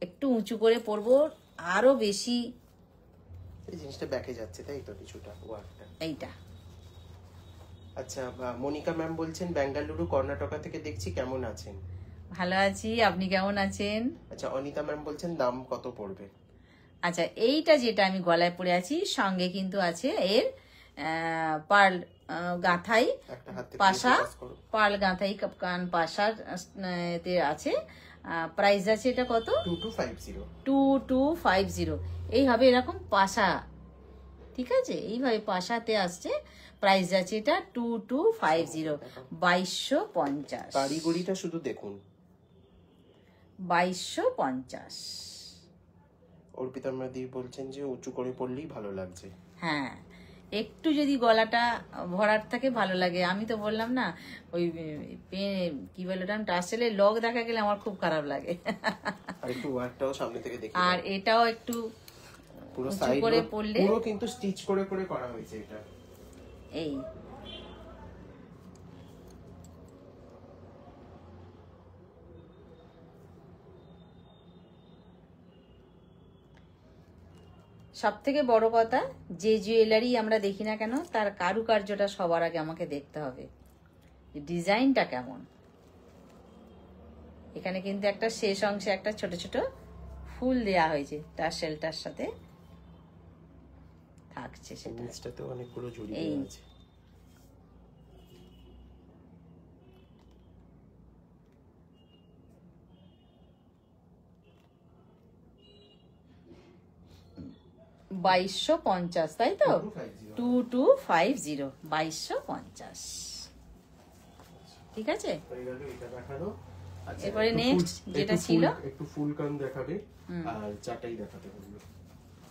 S2: একটু উঁচু করে পরবো, আরো বেশি।
S1: এই জিনিসটা ব্যাকে যাচ্ছে তাই তো কিছুটা ওয়ার্কটা।
S2: এইটা
S1: আচ্ছা মনিকা ম্যাম বলছেন বেঙ্গালুরু কর্ণাটকা থেকে দেখছি, কেমন আছেন?
S2: ভালো আছি, আপনি কেমন আছেন?
S1: আচ্ছা, অনিতা ম্যাম বলছেন দাম কত পড়বে?
S2: আচ্ছা, এইটা যেটা আমি গলায় পরে আছি সঙ্গে কিন্তু আছে এর পার্ল গাঁথাই
S1: একটা হাত থেকে
S2: পাশা,
S1: focus করো।
S2: পার্ল গাঁথাই কান পাশা তে আছে। প্রাইস আছে এটা কত?
S1: 2250।
S2: 2250। এই হবে এরকম পাশা, ঠিক আছে, এইভাবে পাশাতে আসছে। প্রাইস আছে এটা 2250, 2250।
S1: কারিগরিটা শুধু দেখুন।
S2: 2250।
S1: অর্পিতা দি বলছেন যে উঁচু করে পড়লেই ভালো লাগছে।
S2: হ্যাঁ, একটু যদি গলাটা ভরাট থাকে ভালো লাগে। আমি তো বললাম না, ওই কি বলে ওটা, টাসেলের লগ দেখা গেলে আমার খুব খারাপ লাগে।
S1: আর একটু ওয়ার্কটাও সামনে থেকে দেখি।
S2: আর এটাও একটু
S1: পুরো
S2: উঁচু
S1: সাইড
S2: করে পড়লে
S1: পুরো কিন্তু স্টিচ করে করে করা হয়েছে এটা।
S2: এই সব থেকে বড় কথা, যে জুয়েলারি আমরা দেখি না কেন তার কারুকার্যটা সবার আগে আমাকে দেখতে হবে, ডিজাইনটা কেমন। এখানে কিন্তু একটা শেষ অংশে একটা ছোট ছোট ফুল দেয়া হয়েছে, টাসেলটার সাথে থাকছে সেটা।
S1: নিচটাতেও অনেকগুলো জড়ি
S2: এই।
S1: দেওয়া আছে।
S2: $2250, তাই তো? 2250, 2250। ঠিক আছে,
S1: এটা দেখানো। আচ্ছা,
S2: এরপরে
S1: একটু
S2: next
S1: ফুল-
S2: যেটা
S1: একটু
S2: ছিল?
S1: একটু ফুল কান দেখাবে আর চাটাই দেখাতে বললো।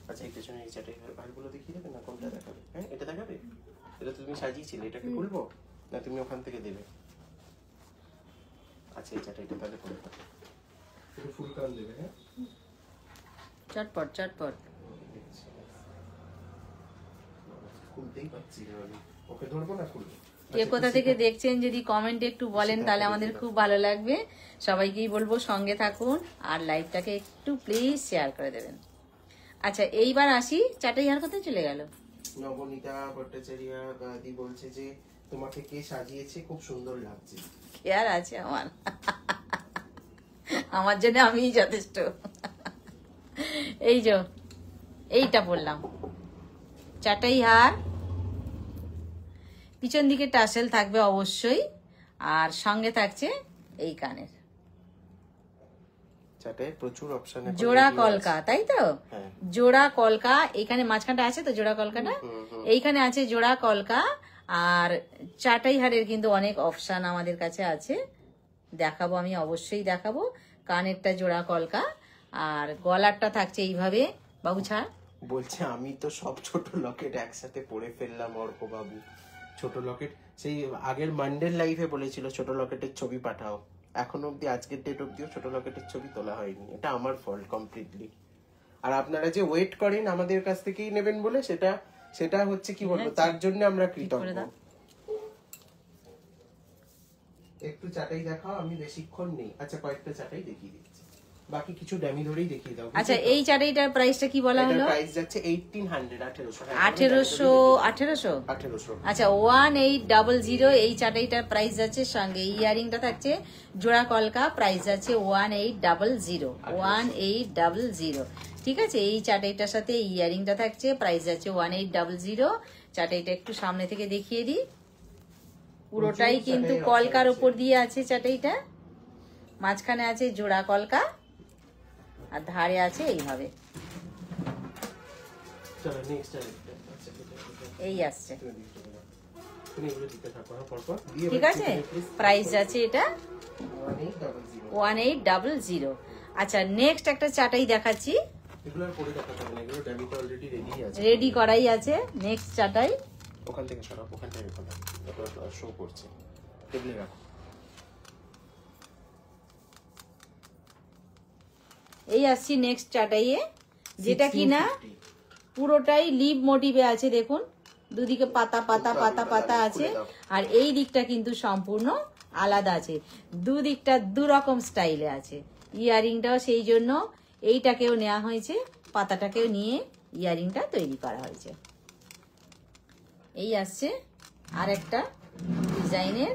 S1: আচ্ছা, এই পেছনে এই চাটাই ভালগুলো দেখিয়ে দেবে না? কোনটা দেখাবে? হ্যাঁ, এটা দেখাবে? এটা তো তুমি সাজিয়েছিলে, এটাকে খুলবো না তুমি ওখান থেকে দেবে? আচ্ছা, এই চাটাইটা তাহলে করে দাও। একটু ফুল কান দেবে। হ্যাঁ,
S2: চটপট চটপট।
S1: খুলতেই পারছি না আমি। ওকে ধরবো না, খুলবো।
S2: কে কোথা থেকে দেখছেন যদি কমেন্টে একটু বলেন তাহলে আমাদের খুব ভালো লাগবে। সবাইকেই বলবো সঙ্গে থাকুন আর লাইভটাকে একটু প্লিজ শেয়ার করে দেবেন। আচ্ছা, এইবার আসি চাটাই আর কোথায় চলে গেল?
S1: নবনীতা ভট্টাচার্য দি বলছে যে তোমাকে কে সাজিয়েছে, খুব সুন্দর লাগছে।
S2: কে আর আছে আমার, আমার জন্য আমিই যথেষ্ট। এই যে এইটা বললাম, চাটাই হার, পিছন দিকে টাসেল থাকবে অবশ্যই, আর সঙ্গে থাকছে এই কানের
S1: চাটাই প্রচুর অপশন।
S2: জোড়া কলকা, তাই তো?
S1: হ্যাঁ।
S2: জোড়া কলকা, এখানে মাঝখানটা আছে তো জোড়া কলকাটা, এইখানে আছে জোড়া কলকা। আর চাটাই হারের কিন্তু অনেক অপশন আমাদের কাছে আছে, দেখাবো, আমি অবশ্যই দেখাবো। কানেরটা জোড়া কলকা আর গলারটা থাকছে এইভাবে। বাবু ছাড়।
S1: বলছে আমি তো সব ছোট লকেট একসাথে পরে ফেললাম অর্ক বাবু। ছোট লকেট সেই আগের মানডের লাইফে বলেছিল ছোট লকেটের ছবি পাঠাও, এখনো অব্দি আজকের ডেট অব্দিও ছোট লকেটের ছবি তোলা হয়নি। এটা আমার ফল্ট কমপ্লিটলি। আর আপনারা যে ওয়েট করেন আমাদের কাছ থেকেই নেবেন বলে, সেটা হচ্ছে কি বলবো, তার জন্য আমরা কৃতজ্ঞ। একটু চাটাই দেখাও, আমি বেশিক্ষণ নেই। আচ্ছা, কয়েকটা চাটাই দেখিয়ে দিচ্ছি, বাকি কিছু ড্যামি ধরেই দেখিয়ে দাও।
S2: আচ্ছা, এই চাটাইটার প্রাইসটা কি বলা হলো?
S1: প্রাইস যাচ্ছে 1800,
S2: 1800।
S1: 1800।
S2: আচ্ছা, 1800 এই চাটাইটার প্রাইস যাচ্ছে। সঙ্গে ইয়ারিংটা থাকছে জোড়া কলকা, প্রাইস যাচ্ছে 1800, 1800। ঠিক আছে, এই চাটাইটার সাথে ইয়ারিংটা থাকছে, প্রাইস যাচ্ছে 1800। চাটাইটা একটু সামনে থেকে দেখিয়ে দিই। পুরোটাই কিন্তু কলকার উপর দিয়ে আছে চাটাইটা, মাঝখানে আছে জোড়া কলকা আর ধারে আছে এইভাবে। এই আসছে, ঠিক আছে। প্রাইস আছে এটা 1800। আচ্ছা, নেক্সট একটা চাটাই দেখাচ্ছি, রেডি করাই আছে। নেক্সট চাটাই
S1: ওখান থেকে সরাও, ওখান থেকে শো করছে, টেবিলে রাখো।
S2: এই আসছি নেক্সট চাটাইয়ে, যেটা কিনা পুরোটাই লিভ মোটিভে আছে। দেখুন, দুদিকে পাতা পাতা পাতা পাতা আছে, আর এই দিকটা কিন্তু সম্পূর্ণ আলাদা আছে। দুদিকটা দুরকম স্টাইলে আছে। ইয়ারিংটাও সেই জন্য এইটাকেও নেওয়া হয়েছে, পাতাটাকেও নিয়ে ইয়ারিংটা তৈরি করা হয়েছে। এই আসছে আর একটা ডিজাইনের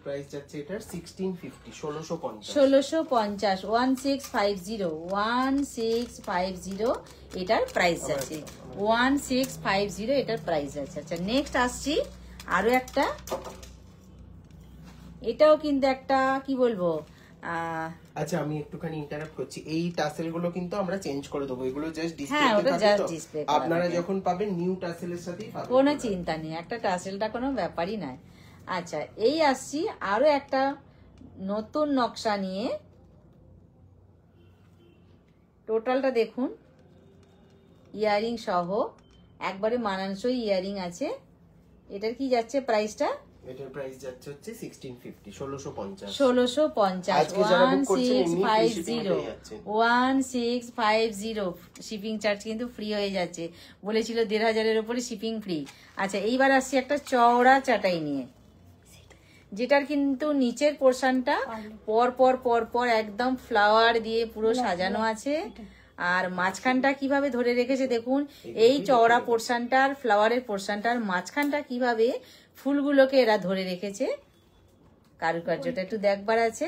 S1: প্রাইস যাচ্ছে এটার 1650, 1650।
S2: 1650, 1650 এটার প্রাইস যাচ্ছে, 1650 এটার প্রাইস যাচ্ছে। আচ্ছা নেক্সট আসছি আরো একটা, এটাও কিন্তু একটা কি বলবো,
S1: আচ্ছা আমি একটুখানি ইন্টারাপ্ট করছি, এই টাসেল গুলো কিন্তু আমরা চেঞ্জ করে দেবো, এগুলো জাস্ট
S2: হ্যাঁ ওটা
S1: ডিসপ্লে
S2: জাস্ট
S1: থাকে তো,
S2: ডিসপ্লে
S1: আপনারা যখন পাবেন নিউ টাসেলের সাথেই পাবেন,
S2: কোনো চিন্তা নেই, একটা টাসেলটা কোনো ব্যাপারই নয়। আচ্ছা এই আসছি আরো একটা নতুন নকশা নিয়ে, টোটালটা দেখুন ইয়ারিং সহ একবারে মানানসই ইয়ারিং আছে। এটার কি যাচ্ছে প্রাইসটা?
S1: এটার প্রাইস যাচ্ছে হচ্ছে 1650, 1650।
S2: 1650,
S1: আজকে যারা বুক করছেন এমনি free shipping
S2: 1650,
S1: পেয়ে যাচ্ছেন।
S2: 1650 শিপিং চার্জ কিন্তু ফ্রি হয়ে যাচ্ছে, বলেছিল 1500-এর উপরে শিপিং ফ্রি। আচ্ছা এইবার আসছি একটা চওড়া চাটাই নিয়ে, যেটার কিন্তু নিচের পোর্শনটা পর পর পর পর একদম ফ্লাওয়ার দিয়ে পুরো সাজানো আছে, আর মাঝখানটা কিভাবে ধরে রেখেছে দেখুন, এই চওড়া পোর্শনটার ফ্লাওয়ারের পোর্শনটার মাঝখানটা কিভাবে ফুলগুলোকে এরা ধরে রেখেছে, কারুকার্যটা একটু দেখবার আছে।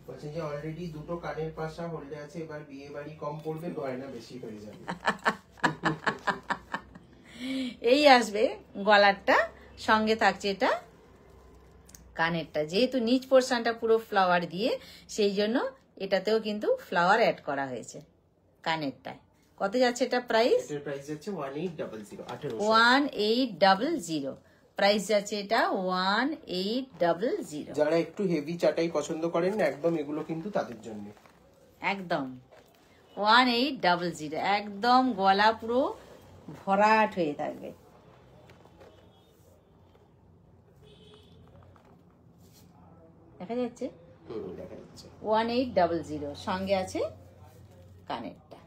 S1: বলছে যে অলরেডি দুটো কানের পাশা হলদে আছে, এবার বিয়ে বাড়ি কম পড়বে, গয়না বেশি হয়ে যাবে।
S2: এই আসবে গলারটা, সঙ্গে থাকছে এটা কানেরটা, যেহেতু নিচ পোর্শনটা পুরো ফ্লাওয়ার দিয়ে সেই জন্য এটাতেও কিন্তু ফ্লাওয়ার অ্যাড করা হয়েছে কানেরটায়। কত যাচ্ছে এটা প্রাইস?
S1: এটার প্রাইস যাচ্ছে 1800,
S2: 1800 প্রাইস যাচ্ছে এটা 1800।
S1: যারা একটু হেভি চাটাই পছন্দ করেন না একদম, এগুলো কিন্তু তাদের জন্য
S2: একদম 1800, একদম গলা পুরো ভরাট হয়ে থাকবে। দেখা যাচ্ছে
S1: দেখা যাচ্ছে
S2: 1800, সঙ্গে আছে কানেরটা,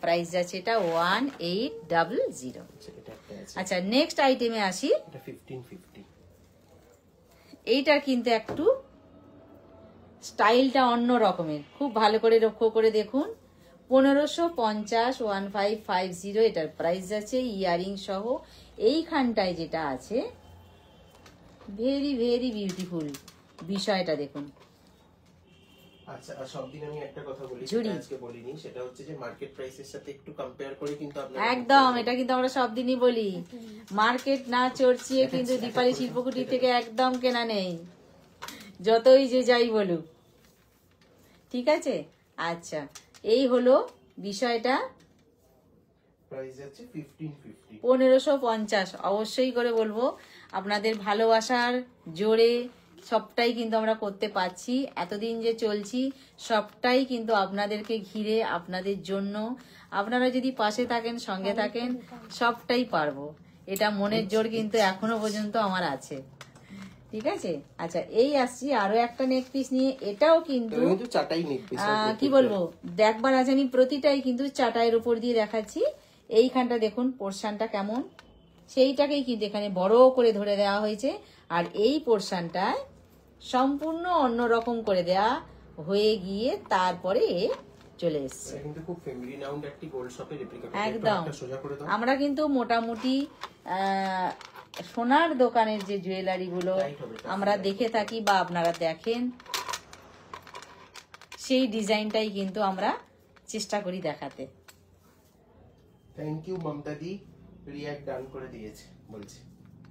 S2: প্রাইস যাচ্ছে এটা 1800।
S1: এটা একটা আছে,
S2: আচ্ছা নেক্সট আইটেমে আসি,
S1: এটা 1550।
S2: এইটার কিন্তু একটু স্টাইলটা অন্য রকমের, খুব ভালো করে লক্ষ্য করে দেখুন, 1550, 1550 এটার প্রাইস যাচ্ছে, ইয়ারিং সহ এইখানটায় যেটা আছে ভেরি ভেরি বিউটিফুল, বিষয়টা দেখুন।
S1: আচ্ছা আর সব দিন আমি একটা কথা বলি,
S2: ঝুড়ি।
S1: সেটা আজকে বলিনি, সেটা হচ্ছে যে মার্কেট প্রাইসের সাথে একটু কম্পেয়ার করে কিন্তু আপনারা
S2: একদম, এটা কিন্তু আমরা সব দিনই বলি, মার্কেট না চড়ছিয়ে কিন্তু দীপালি শিল্পকুটির থেকে একদম কেনা নেই, যতই যে যাই বলুক, ঠিক আছে। আচ্ছা এই হলো বিষয়টা,
S1: প্রাইস যাচ্ছে 1550।
S2: 1550 অবশ্যই করে বলবো, আপনাদের ভালোবাসার জোরে সবটাই কিন্তু আমরা করতে পারছি, এতদিন যে চলছি সবটাই কিন্তু আপনাদেরকে ঘিরে, আপনাদের জন্য, আপনারা যদি পাশে থাকেন সঙ্গে থাকেন সবটাই পারবো, এটা মনের জোর কিন্তু এখনো পর্যন্ত আমার আছে, ঠিক আছে। আচ্ছা এই আসছি আরো একটা নেক পিস নিয়ে, এটাও কিন্তু
S1: চাটাই নেক পিস,
S2: কি বলবো দেখবার আছে, আমি প্রতিটাই কিন্তু চাটাইয়ের উপর দিয়ে দেখাচ্ছি। এইখানটা দেখুন পোর্শনটা কেমন, সেইটাকেই কিন্তু এখানে বড় করে ধরে দেওয়া হয়েছে, আর এই পোর্শনটায় সম্পূর্ণ অন্যরকম করে দেয়া হয়ে গিয়ে তারপরে চলে এসছে।
S1: কিন্তু খুব ফেমিলি নাউন্ড একটি গোল্ড শপের রেপ্লিকা,
S2: একদম
S1: সোজা করে দাও।
S2: আমরা কিন্তু মোটামুটি সোনার দোকানের যে জুয়েলারি গুলো আমরা দেখে থাকি বা আপনারা দেখেন, সেই ডিজাইনটাই কিন্তু আমরা চেষ্টা করি দেখাতে।
S1: Thank you Mamata di, react done করে দিয়েছে বলছে।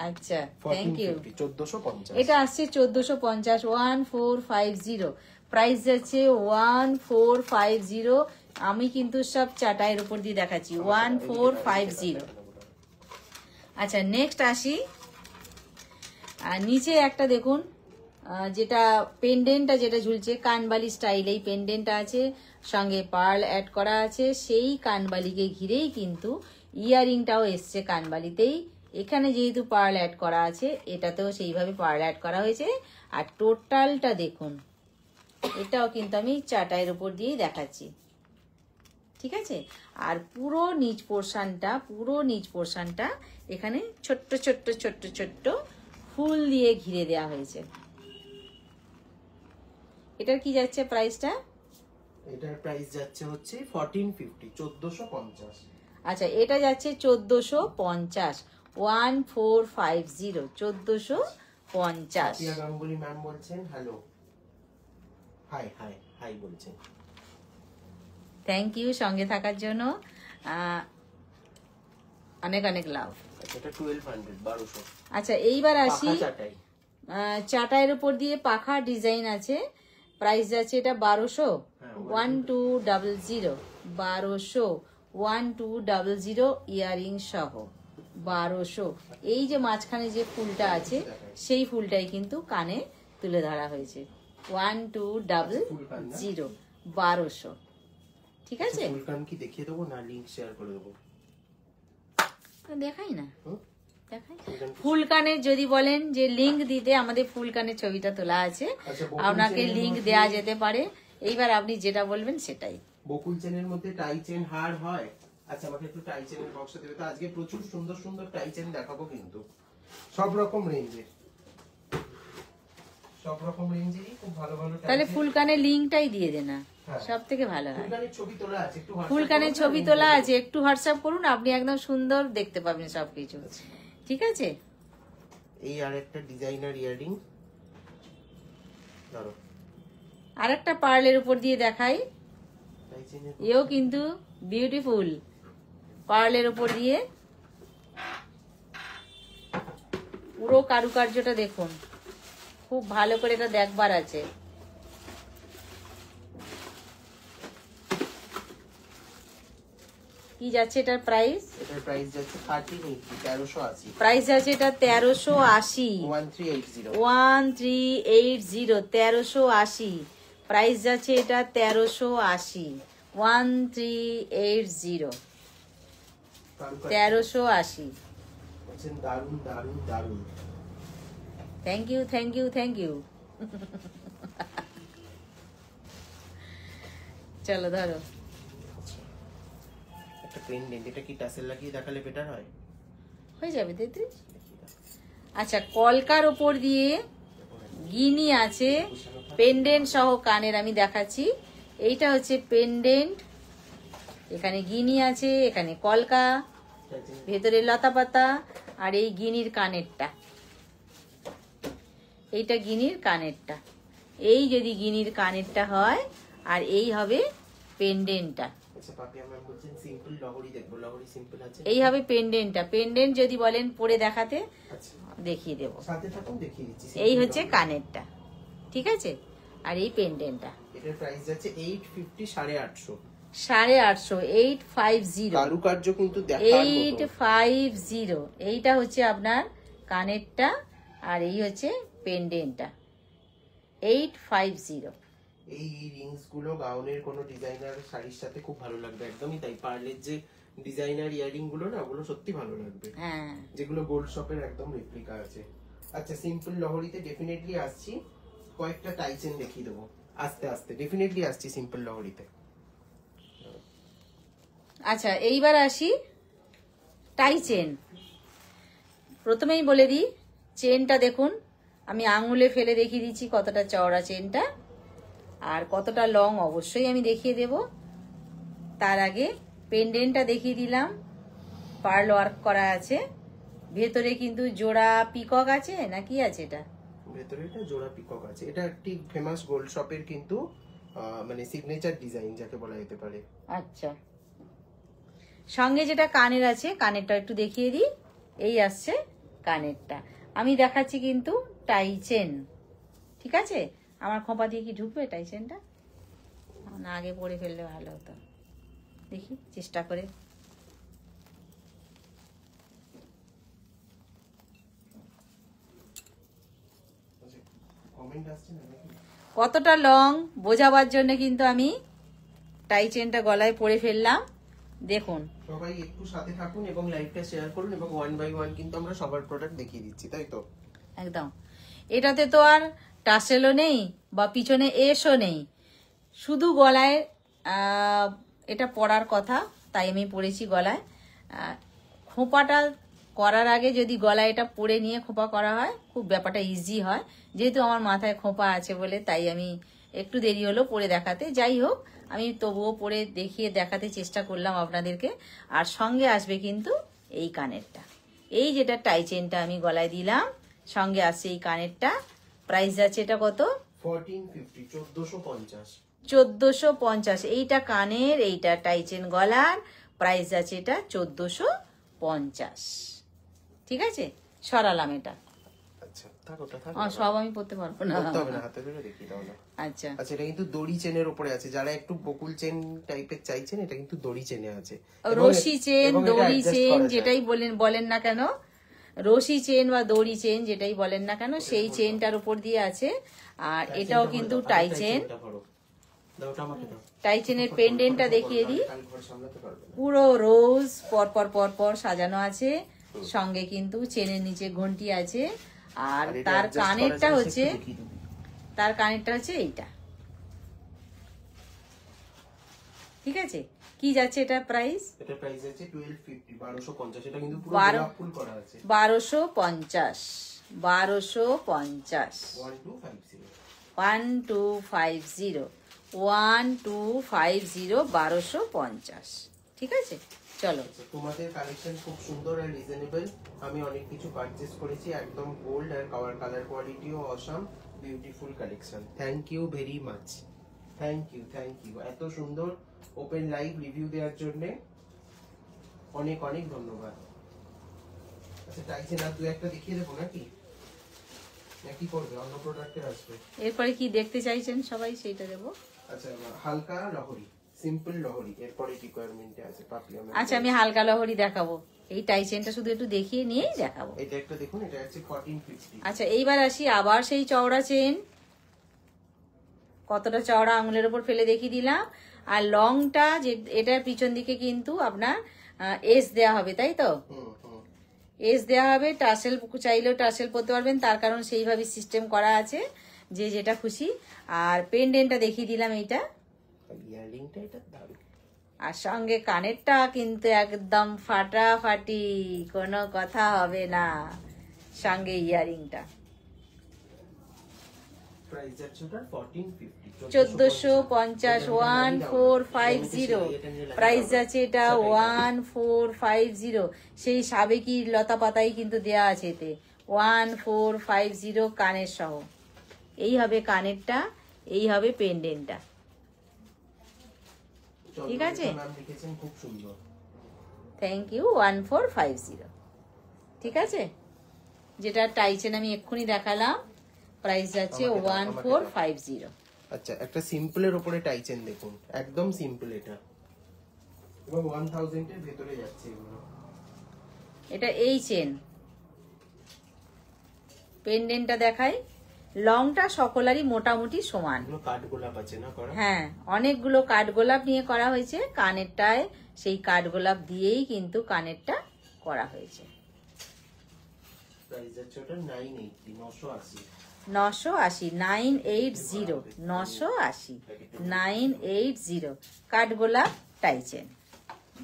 S2: আচ্ছা থ্যাংক ইউ।
S1: 1450,
S2: এটা আসছে 1450, 1450 প্রাইস যাচ্ছে 1450। আমি কিন্তু সব চাটাইয়ের উপর দিয়ে দেখাচ্ছি 1450। আচ্ছা নেক্সট আসি, আর নিচে একটা দেখুন, যেটা পেন্ডেন্টটা যেটা ঝুলছে কানবালি স্টাইল, এই পেন্ডেন্টটা আছে, সঙ্গে পার্ল অ্যাড করা আছে, সেই কানবালিকে ঘিরেই কিন্তু ইয়ারিংটাও এসছে কানবালিতেই, এখানে যেহেতু পার্ল অ্যাড করা আছে এটাতেও সেইভাবে পার্ল অ্যাড করা হয়েছে। আর টোটালটা দেখুন, এটাও কিন্তু আমি চাটাইয়ের উপর দিয়েই দেখাচ্ছি, ঠিক আছে। আর পুরো নিচ পোর্শনটা এখানে ছোট্ট ছোট্ট ছোট্ট ছোট্ট ফুল দিয়ে ঘিরে দেওয়া হয়েছে। এটার কি যাচ্ছে প্রাইসটা?
S1: এটার প্রাইস যাচ্ছে হচ্ছে 1450, 1450।
S2: আচ্ছা এটা যাচ্ছে 1450, 1450, 50।
S1: প্রিয়া গাঙ্গুলি ম্যাম বলছেন হ্যালো, হাই হাই হাই বলছেন।
S2: থ্যাংক ইউ সঙ্গে থাকার জন্য, অনেক অনেক লাভ।
S1: আচ্ছা এটা 1200 1200।
S2: আচ্ছা এইবার আসি,
S1: পাখা চাটাই।
S2: চাটাইয়ের উপর দিয়ে পাখা ডিজাইন আছে, প্রাইস আছে এটা 1200, 1200, 1200 ইয়ারিং সহ 1200। এই যে মাঝখানে যে ফুলটা আছে সেই ফুলটাই কিন্তু কানে তুলে ধরা হয়েছে। 1200, 1200, ঠিক আছে?
S1: ফুলকান কি দেখিয়ে দেবো না লিংক শেয়ার করে দেবো?
S2: দেখাই না,
S1: হুম?
S2: দেখাই।
S1: ফুলকান
S2: ফুলকানের যদি বলেন যে লিংক দিতে, আমাদের ফুলকানের ছবিটা তোলা আছে,
S1: আচ্ছা, বকুল
S2: আপনাকে
S1: চেনের
S2: লিংক
S1: মধ্যে-
S2: দেয়া যেতে পারে। এইবার আপনি যেটা বলবেন সেটাই।
S1: বকুল চেনের মধ্যে টাই চেন হার হয়। আচ্ছা আমাকে একটু টাই চেনের বক্সটা দেবে তো, আজকে প্রচুর সুন্দর সুন্দর টাই চেন দেখাবো কিন্তু সব রকম রেঞ্জের, সব রকম রেঞ্জেরই খুব ভালো ভালো টাই
S2: তাহলে
S1: চেন।
S2: ফুলকানের লিংকটাই দিয়ে দে না,
S1: হ্যাঁ।
S2: সব থেকে ভালো হয়।
S1: ফুলকানের ছবি তোলা আছে, একটু WhatsApp
S2: ফুলকানের
S1: করুন না,
S2: ছবি
S1: link
S2: তোলা
S1: দিয়ে
S2: আছে, একটু হোয়াটসঅ্যাপ করুন, আপনি একদম সুন্দর দেখতে পাবেন সবকিছু, ঠিক আছে?
S1: দেবো। এই আর একটা ডিজাইনার ইয়ারিং ধরো,
S2: আর একটা পার্লের উপর দিয়ে দেখাই,
S1: টাই চেনের
S2: এও কিন্তু বিউটিফুল, পার্লের উপর দিয়ে পুরো কারুকার্যটা দেখুন, খুব ভালো করে এটা দেখবার আছে। কি যাচ্ছে এটার প্রাইস?
S1: এটার প্রাইস যাচ্ছে 1380,
S2: প্রাইস আছে এটা 1380,
S1: 1380।
S2: 1380, 1380 প্রাইস যাচ্ছে এটা 1380, 1380, 1380।
S1: বলছেন দারুন দারুন দারুন।
S2: Thank you, thank you, thank you. চলো ধরো,
S1: একটা পেন্ডেন্ট, এটা কি টাসেল লাগিয়ে দেখালে বেটার হয়?
S2: হয়ে যাবে 33। আচ্ছা কলকার ওপর দিয়ে গিনি আছে, পেন্ডেন্ট সহ কানের আমি দেখাচ্ছি। এইটা হচ্ছে পেন্ডেন্ট, এখানে গিনি আছে, এখানে কলকা, ভেতরে লতা পাতা, আর এই গিনির কানেরটা, এইটা গিনির কানেরটা। এই যদি গিনির কানেরটা হয়, আর এই হবে পেন্ডেন্টটা,
S1: আচ্ছা পাপিয়া ম্যাম বলছেন সিম্পল লহরি দেখবো, লহরি সিম্পল আছে।
S2: এই হবে পেন্ডেন্টটা। পেন্ডেন্ট যদি বলেন পরে দেখাতে,
S1: আচ্ছা
S2: দেখিয়ে দেব।
S1: সাথে থাকুন দেখিয়ে দিচ্ছি।
S2: এই হচ্ছে কানেরটা, ঠিক আছে? আর এই পেন্ডেন্টটা
S1: এটার প্রাইস যাচ্ছে 850, 850।
S2: 850, 850,
S1: কারুকার্য কিন্তু দেখার মতো।
S2: 850। এইটা হচ্ছে আপনার কানেরটা, আর এই হচ্ছে পেন্ডেন্টটা, 850।
S1: এই রিংস গুলো গাউনের কোনো ডিজাইনার শাড়ির সাথে খুব ভালো লাগবে, একদমই তাই। পার্লের যে ডিজাইনার ইয়ারিং গুলো না, ওগুলো সত্যি ভালো লাগবে,
S2: হ্যাঁ,
S1: যেগুলো গোল্ড শপের একদম রেপ্লিকা আছে। আচ্ছা সিম্পল লহরিতে ডেফিনেটলি আসছি, কয়েকটা টাই চেন দেখিয়ে দেবো আস্তে আস্তে, ডেফিনেটলি আসছি সিম্পল লহরিতে।
S2: আচ্ছা এইবার আসি টাই চেন। প্রথমেই বলে দিই, চেনটা দেখুন, আমি আঙুলে ফেলে দেখিয়ে দিচ্ছি কতটা চওড়া চেনটা, আর কতটা লং অবশ্যই আমি দেখিয়ে দেব। তার আগে পেন্ডেন্টটা দেখিয়ে দিলাম, পার্ল ওয়ার্ক করা আছে, ভেতরে কিন্তু জোড়া পিকক আছে না কি আছে এটা?
S1: ভেতরে একটা জোড়া পিকক আছে, এটা একটি ফেমাস গোল্ড শপের কিন্তু মানে সিগনেচার ডিজাইন যাকে বলা যেতে পারে।
S2: আচ্ছা, সঙ্গে যেটা কানের আছে, কানেরটা একটু দেখিয়ে দিই। এই আসছে কানেরটা, আমি দেখাচ্ছি কিন্তু টাই চেন, ঠিক আছে? আমার খোঁপা দিয়ে কি ঢুকবে টাই চেনটা? না, আগে পরে ফেললে ভালো হতো, দেখি চেষ্টা করে।
S1: কমেন্ট আসছে না নাকি?
S2: কতটা লং বোঝাবার জন্য কিন্তু আমি টাই চেনটা গলায় পরে ফেললাম, দেখুন।
S1: সবাই একটু সাথে থাকুন এবং লাইভটা শেয়ার করুন, এবং 1 বাই 1 কিন্তু আমরা সবার প্রোডাক্ট দেখিয়ে দিচ্ছি, তাই তো?
S2: একদম। এটাতে তো আর টাসেলও নেই বা পিছনে এসও নেই, শুধু গলায় এটা পরার কথা, তাই আমি পরেছি গলায়। খোঁপাটা করার আগে যদি গলায় এটা পরে নিয়ে খোঁপা করা হয়, খুব ব্যাপারটা ইজি হয়। যেহেতু আমার মাথায় খোঁপা আছে বলে তাই আমি একটু দেরি হলো পরে দেখাতে। যাই হোক, আমি তবুও পরে দেখিয়ে দেখাতে চেষ্টা করলাম আপনাদেরকে। আর সঙ্গে আসবে কিন্তু এই কানেরটা, এই যেটা টাই চেনটা আমি গলায় দিলাম, সঙ্গে আছে এই কানেরটা। প্রাইস যাচ্ছে এটা কত?
S1: 1450, 1450।
S2: 1450। এইটা কানের, এইটা টাইচেন গলার, প্রাইস আছে এটা 1450। ঠিক আছে, সরালাম এটা।
S1: আচ্ছা থাকো থাকো,
S2: সব আমি পড়তে পারবো না।
S1: করতে হবে না, হাতে ধরে দেখিয়ে দাও না।
S2: আচ্ছা
S1: আচ্ছা, এটা কিন্তু দড়ি চেনের উপরে আছে, যারা একটু বকুল চেন টাইপের চাইছেন এটা কিন্তু দড়ি চেনে আছে।
S2: রশি চেন,
S1: এবং এটা
S2: দড়ি
S1: adjust
S2: চেন,
S1: করা যায়।
S2: যেটাই বলেন না কেন, রশি চেন বা দড়ি চেন যেটাই বলেন না কেন, সেই চেনটার উপর দিয়ে আছে। আর এটাও কিন্তু টাই চেন। টাই চেনের পেন্ডেন্টটা দেখিয়ে দিই। পুরো রোজ পরপর পরপর সাজানো আছে, সঙ্গে কিন্তু চেনের নিচে ঘন্টি আছে। আর তার কানেরটা হচ্ছে এইটা। ঠিক আছে, কি যাচ্ছে এটা প্রাইস?
S1: এটা প্রাইস আছে 1250, 1250। এটা কিন্তু পুরো
S2: 12
S1: গোলাপ ফুল করা আছে।
S2: 1250, 1250,
S1: 1250।
S2: 1250, 1250। ঠিক আছে, চলো।
S1: তোমাদের কালেকশন খুব সুন্দর আর রিজনেবল। আমি অনেক কিছু পারচেজ করেছি, একদম গোল্ড আর কালার কোয়ালিটিও awesome, beautiful collection. Thank you very much, thank you এত সুন্দর ওপেন লাইভ রিভিউ দেওয়ার জন্য অনেক অনেক ধন্যবাদ। আচ্ছা টাইসেন আর দুই একটা দেখিয়ে দেবো নাকি, নাকি করবে অন্য প্রোডাক্টের আসবে?
S2: এরপরে কি দেখতে চাইছেন সবাই সেইটা দেবো।
S1: আচ্ছা হালকা লহরি, সিম্পল লহরি এরপরে রিকোয়ারমেন্টে আছে পাপিয়াম।
S2: আচ্ছা আমি হালকা লহরি দেখাবো, এই টাই চেনটা শুধু একটু দেখিয়ে নিয়েই দেখাবো।
S1: এটা একটা দেখুন, এটা আছে 1450।
S2: আচ্ছা এইবার আসি আবার সেই চওড়া চেন, কতটা চওড়া আঙুলের উপর ফেলে দেখিয়ে দিলাম। আর লংটা যে এটার পিছন দিকে কিন্তু আপনার এস দেয়া হবে, তাই তো? এস দেয়া হবে। টাসেল চাইলেও টাসেল পরতে পারবেন, তার কারণ সেইভাবে সিস্টেম করা আছে, যে যেটা খুশি। আর পেন্ডেন্টটা দেখিয়ে দিলাম এইটা।
S1: ইয়াররিংটা এটা দারুণ।
S2: আর সঙ্গে কানেরটা কিন্তু একদম ফাটাফাটি, কোনো কথা হবে না। সঙ্গে ইয়ারিংটা
S1: প্রাইস যাচ্ছে ওটা 1450,
S2: 1450, 1450। প্রাইস যাচ্ছে এটা 1450। সেই সাবেকি লতা পাতাই কিন্তু দেয়া আছে এতে, 1450 কানের সহ। এই হবে কানেরটা, এই হবে পেন্ডেন্টটা। ঠিক আছে,
S1: নাম লিখেছেন খুব সুন্দর,
S2: থ্যাংক ইউ। 1450। ঠিক আছে, যেটা টাইচেন আমি এক্ষুনি দেখালাম, প্রাইস যাচ্ছে 1450।
S1: আচ্ছা একটা সিম্পলের উপরে টাইচেন দেখুন, একদম সিম্পল এটা, এবং 1000 এর ভেতরে যাচ্ছে এগুলো।
S2: এটা এই চেন, পেন্ডেন্টটা দেখাই। লংটা সকলেরই মোটামুটি সমান।
S1: কাঠগোলাপ আছে না করা?
S2: হ্যাঁ, অনেকগুলো কাঠগোলাপ নিয়ে করা হয়েছে। কানেরটায় সেই কাঠগোলাপ দিয়েই কিন্তু কানেরটা করা হয়েছে।
S1: প্রাইস যাচ্ছে ওটা 980, 980।
S2: 980, 980, 980, 980 কাঠগোলাপ টাইচেন।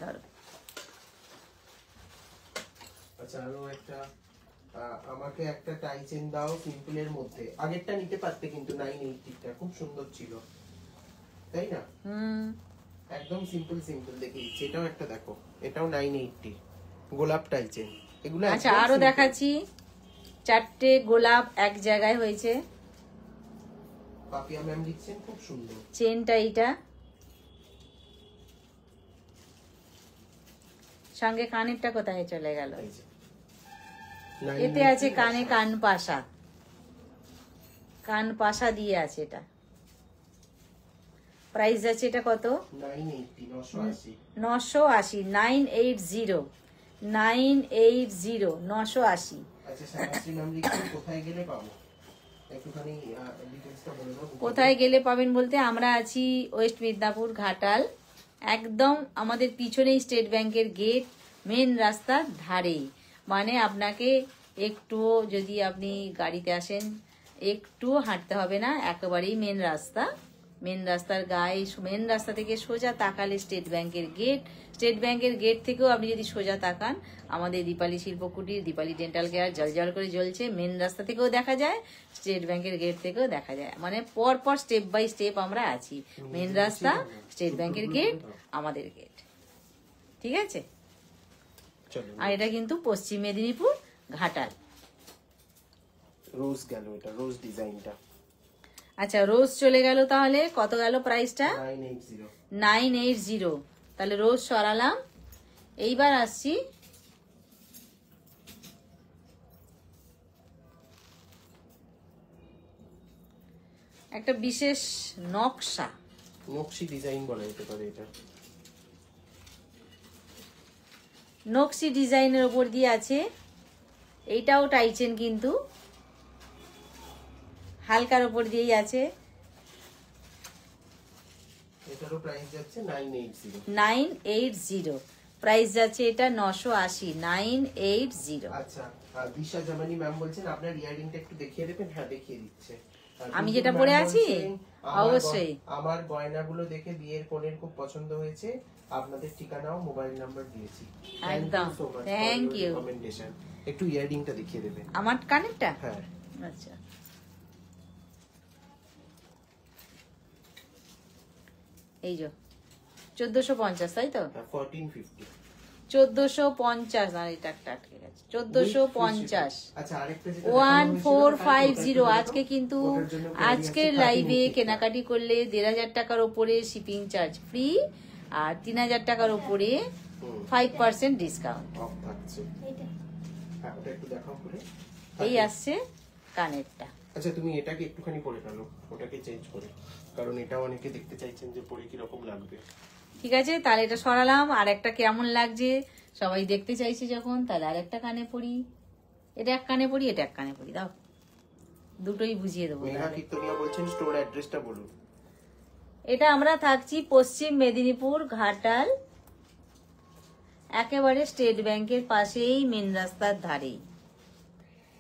S2: ধরো।
S1: আচ্ছা আরো একটা, আমাকে একটা টাইচেন দাও সিম্পলের মধ্যে। আগেরটা নিতে পারতে কিন্তু 980টা খুব সুন্দর ছিল, তাই না? একদম সিম্পল দেখে দিচ্ছি। এটাও একটা দেখো, এটাও 980 গোলাপ টাইচেন। এগুলো
S2: আচ্ছা আরো দেখাচ্ছি, 4টে গোলাপ এক জায়গায় হয়েছে।
S1: পাপিয়া ম্যাম লিখছেন খুব সুন্দর।
S2: চেনটা এইটা, সঙ্গে কানেরটা কোথায় চলে গেল? এতে আছে কানে কান পাশা দিয়ে আছে এটা। প্রাইস আছে এটা কত?
S1: 980,
S2: 980, 980, 980, 980।
S1: আচ্ছা শ্যামাশ্রী ম্যাম লিখছেন কোথায় গেলে পাবো, একটুখানি ডিটেইলসটা বলে দাও।
S2: কোথায় গেলে পাবেন বলতে, আমরা আছি ওয়েস্ট মিদনাপুর ঘাটাল, একদম আমাদের পিছনেই স্টেট ব্যাংকের গেট, মেন রাস্তার ধারেই। মানে আপনাকে একটুও, যদি আপনি গাড়িতে আসেন একটু হাঁটতে হবে না, একেবারেই মেন রাস্তা। মেন রাস্তার গায়ে, মেন রাস্তা থেকে সোজা তাকালে স্টেট ব্যাংকের গেট। স্টেট ব্যাংকের গেট থেকেও আপনি যদি সোজা তাকান, আমাদের দীপালি শিল্পকুটির, দীপালি ডেন্টাল কেয়ার জল করে জ্বলছে। মেন রাস্তা থেকেও দেখা যায়, স্টেট ব্যাংকের গেট থেকেও দেখা যায়। মানে পর স্টেপ বাই স্টেপ আমরা আছি। মেন রাস্তা, স্টেট ব্যাংকের গেট, আমাদের গেট। ঠিক আছে, আর এটা কিন্তু পশ্চিম মেদিনীপুর ঘাটাল।
S1: রোজ গেল, এটা রোজ ডিজাইনটা
S2: আচ্ছা রোজ চলে গেল, তাহলে কত গেল প্রাইসটা?
S1: 980।
S2: 980। তাহলে রোজ সরালাম। এইবার আসছি একটা বিশেষ নকশা,
S1: নকশি ডিজাইন বলা যেতে পারে এটা।
S2: নকশি ডিজাইনের ওপর দিয়ে আছে। এইটাও টাইচেন, কিন্তু হালকার ওপর দিয়েই আছে।
S1: এটারও প্রাইস যাচ্ছে 980।
S2: 980 প্রাইস যাচ্ছে, এটা 980। 980।
S1: আচ্ছা, দিশা জামানি ম্যাম বলছেন আপনার ইয়ারিংটা একটু দেখিয়ে দেবেন। হ্যাঁ, দেখিয়ে দিচ্ছে।
S2: আমি যেটা পরে আছি
S1: আমার
S2: অবশ্যই।
S1: আমার গয়নাগুলো দেখে বিয়ের কনের খুব পছন্দ হয়েছে, আপনাদের ঠিকানাও মোবাইল নাম্বার দিয়েছি।
S2: একদম, থ্যাংক ইউ।
S1: রিকমেন্ডেশন। একটু ইয়ারিংটা দেখিয়ে দেবেন।
S2: আমার কানেরটা?
S1: হ্যাঁ,
S2: আচ্ছা, এই যে 1450, তাই তো?
S1: 1450।
S2: 1450, না এটা একটা আটকে গেছে। 1450।
S1: আচ্ছা, আরেকটা যেটা
S2: 1450। আজকে কিন্তু
S1: ওটার জন্য
S2: আজকের লাইভে কেনাকাটি করলে 1500 টাকার উপরে শিপিং চার্জ ফ্রি, আর 3000 টাকার উপরে 5% ডিসকাউন্ট।
S1: অফ থাকছে। হ্যাঁ, ওটা একটু দেখাও করে।
S2: এই আসছে কানেরটা।
S1: আচ্ছা, তুমি এটাকে একটুখানি পরে ফেলো, ওটাকে চেঞ্জ করে, কারণ এটাও অনেকে দেখতে চাইছেন যে পরে কি রকম লাগবে।
S2: ঠিক আছে, তাহলে এটা সরালাম। আর একটা কেমন লাগছে সবাই দেখতে চাইছে যখন, তাহলে আর একটা কানে পরি। এটা এক কানে পরি, এটা এক কানে পরি। দাও, দুটোই বুঝিয়ে দেবো।
S1: মেঘা কীর্তনিয়া বলছেন স্টোর অ্যাড্রেসটা বলুন।
S2: এটা আমরা থাকছি পশ্চিম মেদিনীপুর, ঘাটাল, একেবারে স্টেট ব্যাংকের পাশেই, মেন রাস্তার ধারেই।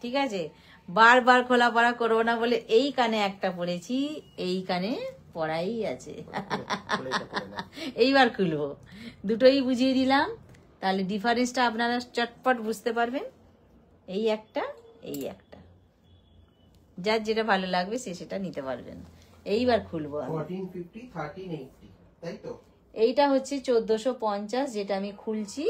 S2: ঠিক আছে, বারবার খোলাপড়া করবো না বলে এই কানে একটা পড়েছি, এই কানে পড়াই আছে। এইবার খুলবো, দুটোই বুঝিয়ে দিলাম, তাহলে ডিফারেন্সটা আপনারা চটপট বুঝতে পারবেন। এই একটা, এই একটা, যার যেটা ভালো লাগবে সে সেটা নিতে পারবেন। এইবার খুলবো আমি।
S1: 1450, 1380, তাই তো?
S2: এইটা হচ্ছে 1450, যেটা আমি খুলছি,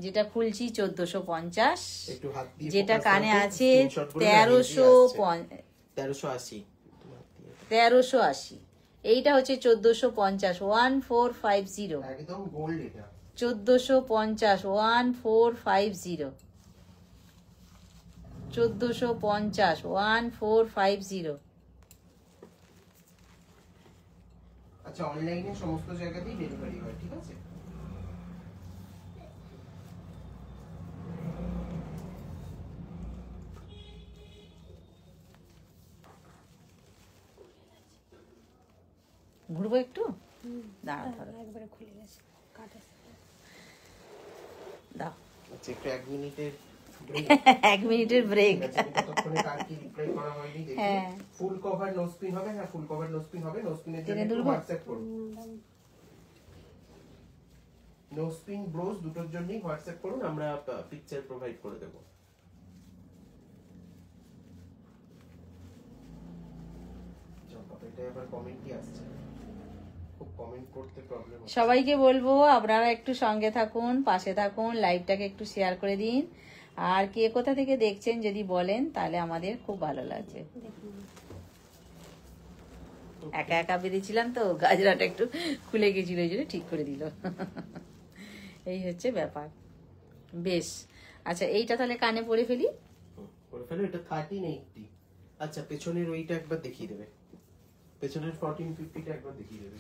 S2: যেটা খুলছি 1450।
S1: একটু হাত দিয়ে
S2: যেটা
S1: focus
S2: কানে
S1: করো,
S2: আছে
S1: screenshot করে লাগিয়ে দিয়ে 1380।
S2: 1380। এইটা হচ্ছে 1450, 1450।
S1: একদম গোল্ড এটা।
S2: 1450, 1450। 1450, 1450।
S1: আচ্ছা, অনলাইনে সমস্ত জায়গাতেই ডেলিভারি হয়, ঠিক আছে?
S2: ঘুরবো একটু, দাঁড়া ধরো,
S3: একবারে খুলে গেছে কাটা।
S2: দাও।
S1: আচ্ছা, একটু 1 মিনিটের
S2: 1 মিনিটের ব্রেক।
S1: ততক্ষণে কার কি রিপ্লাই করা হয়নি দেখি।
S2: হ্যাঁ।
S1: ফুল কভার নো স্পিন হবে। হ্যাঁ, ফুল কভার নো স্পিন হবে। নো স্পিনের জন্য
S2: টেনে
S1: একটু
S2: ধরবো?
S1: হোয়াটসঅ্যাপ করুন। নো স্পিন ব্রোজ দুটোর জন্যই হোয়াটসঅ্যাপ করুন, আমরা পিকচার প্রোভাইড করে দেব। এটা আবার কমেন্টই আসছে, খুব কমেন্ট করতে প্রবলেম হচ্ছে।
S2: সবাইকে বলবো আপনারা একটু সঙ্গে থাকুন, পাশে থাকুন, লাইভটাকে একটু শেয়ার করে দিন। আর কে কোথা থেকে দেখছেন যদি বলেন, তাহলে আমাদের খুব ভালো লাগবে। একা একা বেরিয়েছিলাম তো, গাজরাটা একটু খুলে গেছিল, এই জন্য ঠিক করে দিল। এই হচ্ছে ব্যাপার। বেশ, আচ্ছা এইটা তাহলে কানে পরে ফেলি।
S1: করে ফেলো। এটা 1380। আচ্ছা, পেছনের ওইটা একবার দেখিয়ে দেবে, পেছনের 1450টা একবার দেখিয়ে দেবে।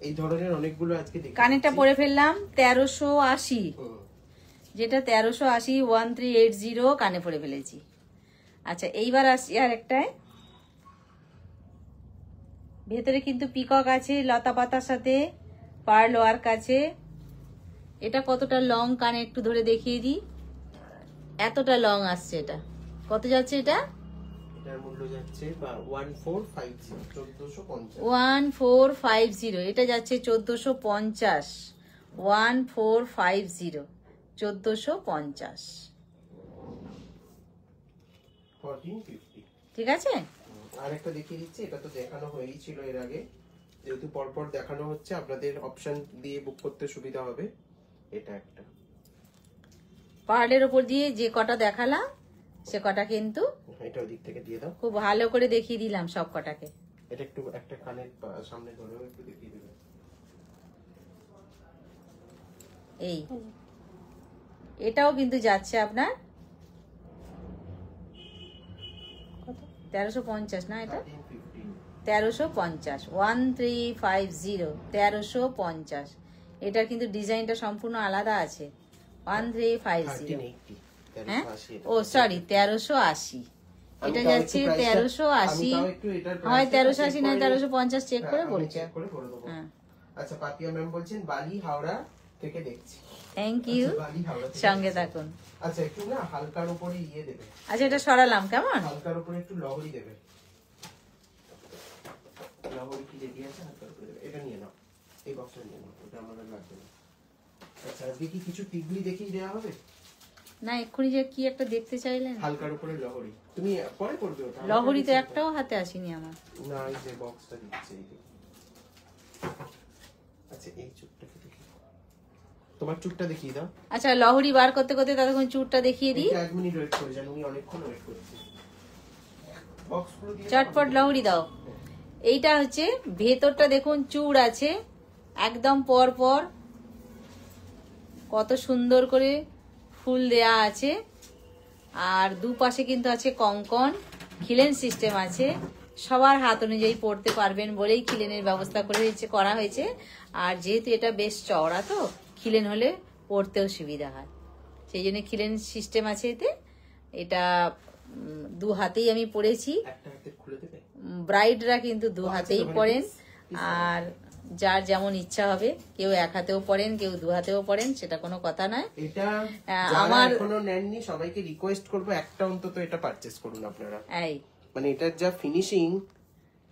S1: এই ধরনের অনেকগুলো আজকে দেখি।
S2: কানেরটা পরে ফেললাম 1380, যেটা 1380, 1380 কানে পরে ফেলেছি। আচ্ছা, এইবার আসছি আর একটায়। ভেতরে কিন্তু পিকক আছে লতা পাতার সাথে, পার্ল ওয়ার্ক আছে। এটা কতটা লং কানে একটু ধরে দেখিয়ে দিই। এতটা লং আসছে। এটা কত যাচ্ছে? এটা
S1: এটার মূল্য যাচ্ছে 1450, 1450।
S2: 1450। এটা যাচ্ছে 1450, 1450, 1450।
S1: 1450।
S2: ঠিক আছে,
S1: আরেকটা দেখিয়ে দিচ্ছি, এটা তো দেখানো হয়েই ছিল এর আগে। যেহেতু পরপর দেখানো হচ্ছে আপনাদের অপশন দিয়ে বুক করতে সুবিধা হবে। এটা একটা
S2: পার্লের ওপর দিয়ে যে কটা দেখালাম সে কটা কিন্তু
S1: এটা ওদিক থেকে দিয়ে দাও।
S2: খুব ভালো করে দেখিয়ে দিলাম সব কটাকে।
S1: এটা একটু একটা কানের সামনে ধরেও একটু দেখিয়ে দেবে।
S2: এই এটাও কিন্তু যাচ্ছে আপনার কত 1350 না, এটা 1350 1350 1350। এটার কিন্তু ডিজাইনটা সম্পূর্ণ আলাদা আছে 1350। হ্যাঁ ও সরি 1380। এটা যাচ্ছে 1380, হয় 1380 না 1350 চেক করে বলছে। হ্যাঁ
S1: আচ্ছা পাপিয়া ম্যাম বলছেন বালি হাওড়া থেকে দেখছি।
S2: থ্যাংক ইউ, সঙ্গে থাকুন।
S1: আচ্ছা একটু না হালকার উপরে ইয়ে দেবে।
S2: আচ্ছা এটা সরালাম কেমন,
S1: হালকার উপরে একটু লহরি দেবে। লহরি কি রেডি আছে? হালকার উপরে দেবে। এটা নিয়ে নাও, এই বক্সটা নিয়ে নাও, ওটা আমার লাগবে না। আচ্ছা আজকে কি কিছু টিগলি দেখিয়ে দেওয়া হবে?
S2: না এক্ষুনি যে কি একটা দেখতে চাইলেন,
S1: হালকার উপরে লহরি তুমি পরে করবে ওটা।
S2: লহরি তো একটাও হাতে আসেনি আমার।
S1: না এই যে বক্সটা দিচ্ছে এই যে। আচ্ছা এই চুটটাকে দেখি, তোমার চুটটা দেখিয়ে দাও।
S2: আচ্ছা লহরি বার করতে করতে ততক্ষণ চুটটা দেখিয়ে দিই।
S1: 1 মিনিট ওয়েট করে যান, উনি অনেকক্ষণ ওয়েট করছে। বক্সগুলো দিয়ে
S2: চটপট লহরি দাও। এইটা হচ্ছে ভেতরটা দেখুন চূড় আছে একদম পর পর, কত সুন্দর করে ফুল দেয়া আছে। আর দুপাশে কিন্তু আছে কঙ্কন, খিলেন সিস্টেম আছে, সবার হাত অনুযায়ী পড়তে পারবেন বলেই খিলেনের ব্যবস্থা করা হয়েছে। আর যেহেতু এটা বেশ চওড়া তো খিলেন হলে পড়তেও সুবিধা হয়, সেই জন্য খিলেন সিস্টেম আছে এতে। এটা দু হাতেই আমি পড়েছি,
S1: একটা হাতে খুলে দেবে।
S2: ব্রাইডরা কিন্তু দু হাতেই পড়েন, আর যার যেমন ইচ্ছা হবে, কেউ এক হাতেও পড়েন কেউ দু হাতেও পড়েন, সেটা কোনো কথা নয়।
S1: এটা
S2: আমার
S1: এখনো নেননি সবাইকে রিকোয়েস্ট করব একটা অন্তত এটা পারচেজ করুন আপনারা।
S2: এই
S1: মানে এটার যা ফিনিশিং,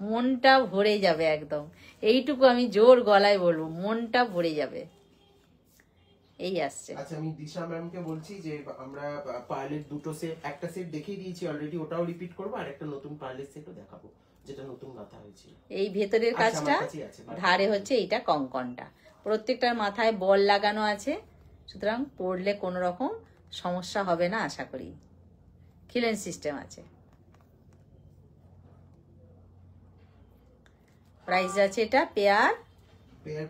S2: মনটা ভরে যাবে একদম, এইটুকু আমি জোর গলায় বলবো, মনটা ভরে যাবে। এই আসছে।
S1: আচ্ছা আমি দিশা ম্যামকে বলছি যে আমরা পার্লের দুটো সেট, একটা সেট দেখিয়ে দিয়েছি অলরেডি, ওটাও রিপিট করব, আর একটা নতুন পার্লের সেটও দেখাবো যেটা নতুন গাঁথা হয়েছে।
S2: এই ভেতরের কাজটা, ধারে হচ্ছে এইটা কঙ্কনটা, প্রত্যেকটার মাথায় বল লাগানো আছে, সুতরাং পড়লে কোনো রকম সমস্যা হবে না আশা করি। খিলেন সিস্টেম আছে। প্রাইস আছে এটা পেয়ার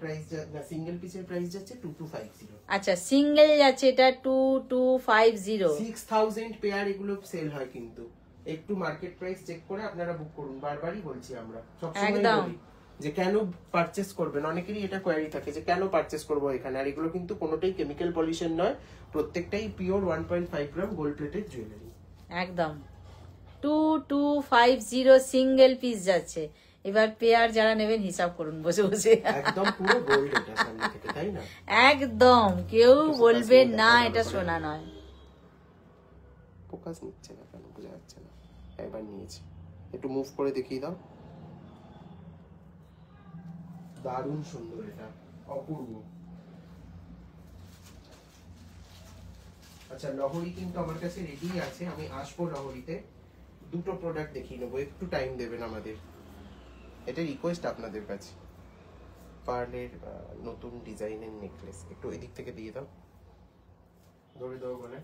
S1: প্রাইস না, সিঙ্গেল পিসের প্রাইস যাচ্ছে 2250।
S2: আচ্ছা সিঙ্গেল যাচ্ছে এটা 2250।
S1: 6000 পেয়ার এগুলো সেল হয়, কিন্তু একটু মার্কেট প্রাইস চেক করে আপনারা বুক করুন। বারবারই বলছি আমরা, সবসময় বলি যে কেন পারচেজ করবেন, অনেকেরই এটা কোয়ারি থাকে যে কেন পারচেজ করবো এখানে। আর এগুলো কিন্তু কোনোটাই কেমিক্যাল পলিউশন নয়, প্রত্যেকটাই পিওর 1.5 গ্রাম গোল্ড প্লেটেড জুয়েলারি।
S2: একদম 2250 সিঙ্গেল পিস যাচ্ছে। এবার পেয়ার যারা নেবেন হিসাব করুন বসে বসে,
S1: একদম পুরো গোল্ড এটা সামনে থেকে, তাই না?
S2: একদম কেউ বলবে না এটা সোনা নয়।
S1: ফোকাস নিচ্ছে না কেন বোঝা যাচ্ছে না। একবার নিয়েছি, একটু মুভ করে দেখিয়ে দাও। দারুণ সুন্দর, এটা অপূর্ব। আচ্ছা লহরি কিন্তু আমার কাছে রেডি আছে, আমি আসবো লহরিতে, দুটো প্রোডাক্ট দেখিয়ে নেবো, একটু টাইম দেবেন আমাদের, এটা রিকোয়েস্ট আপনাদের কাছে। পার্লের নতুন ডিজাইনের নেকলেস একটু এদিক থেকে দিয়ে দাও, ধরে দাও বলে।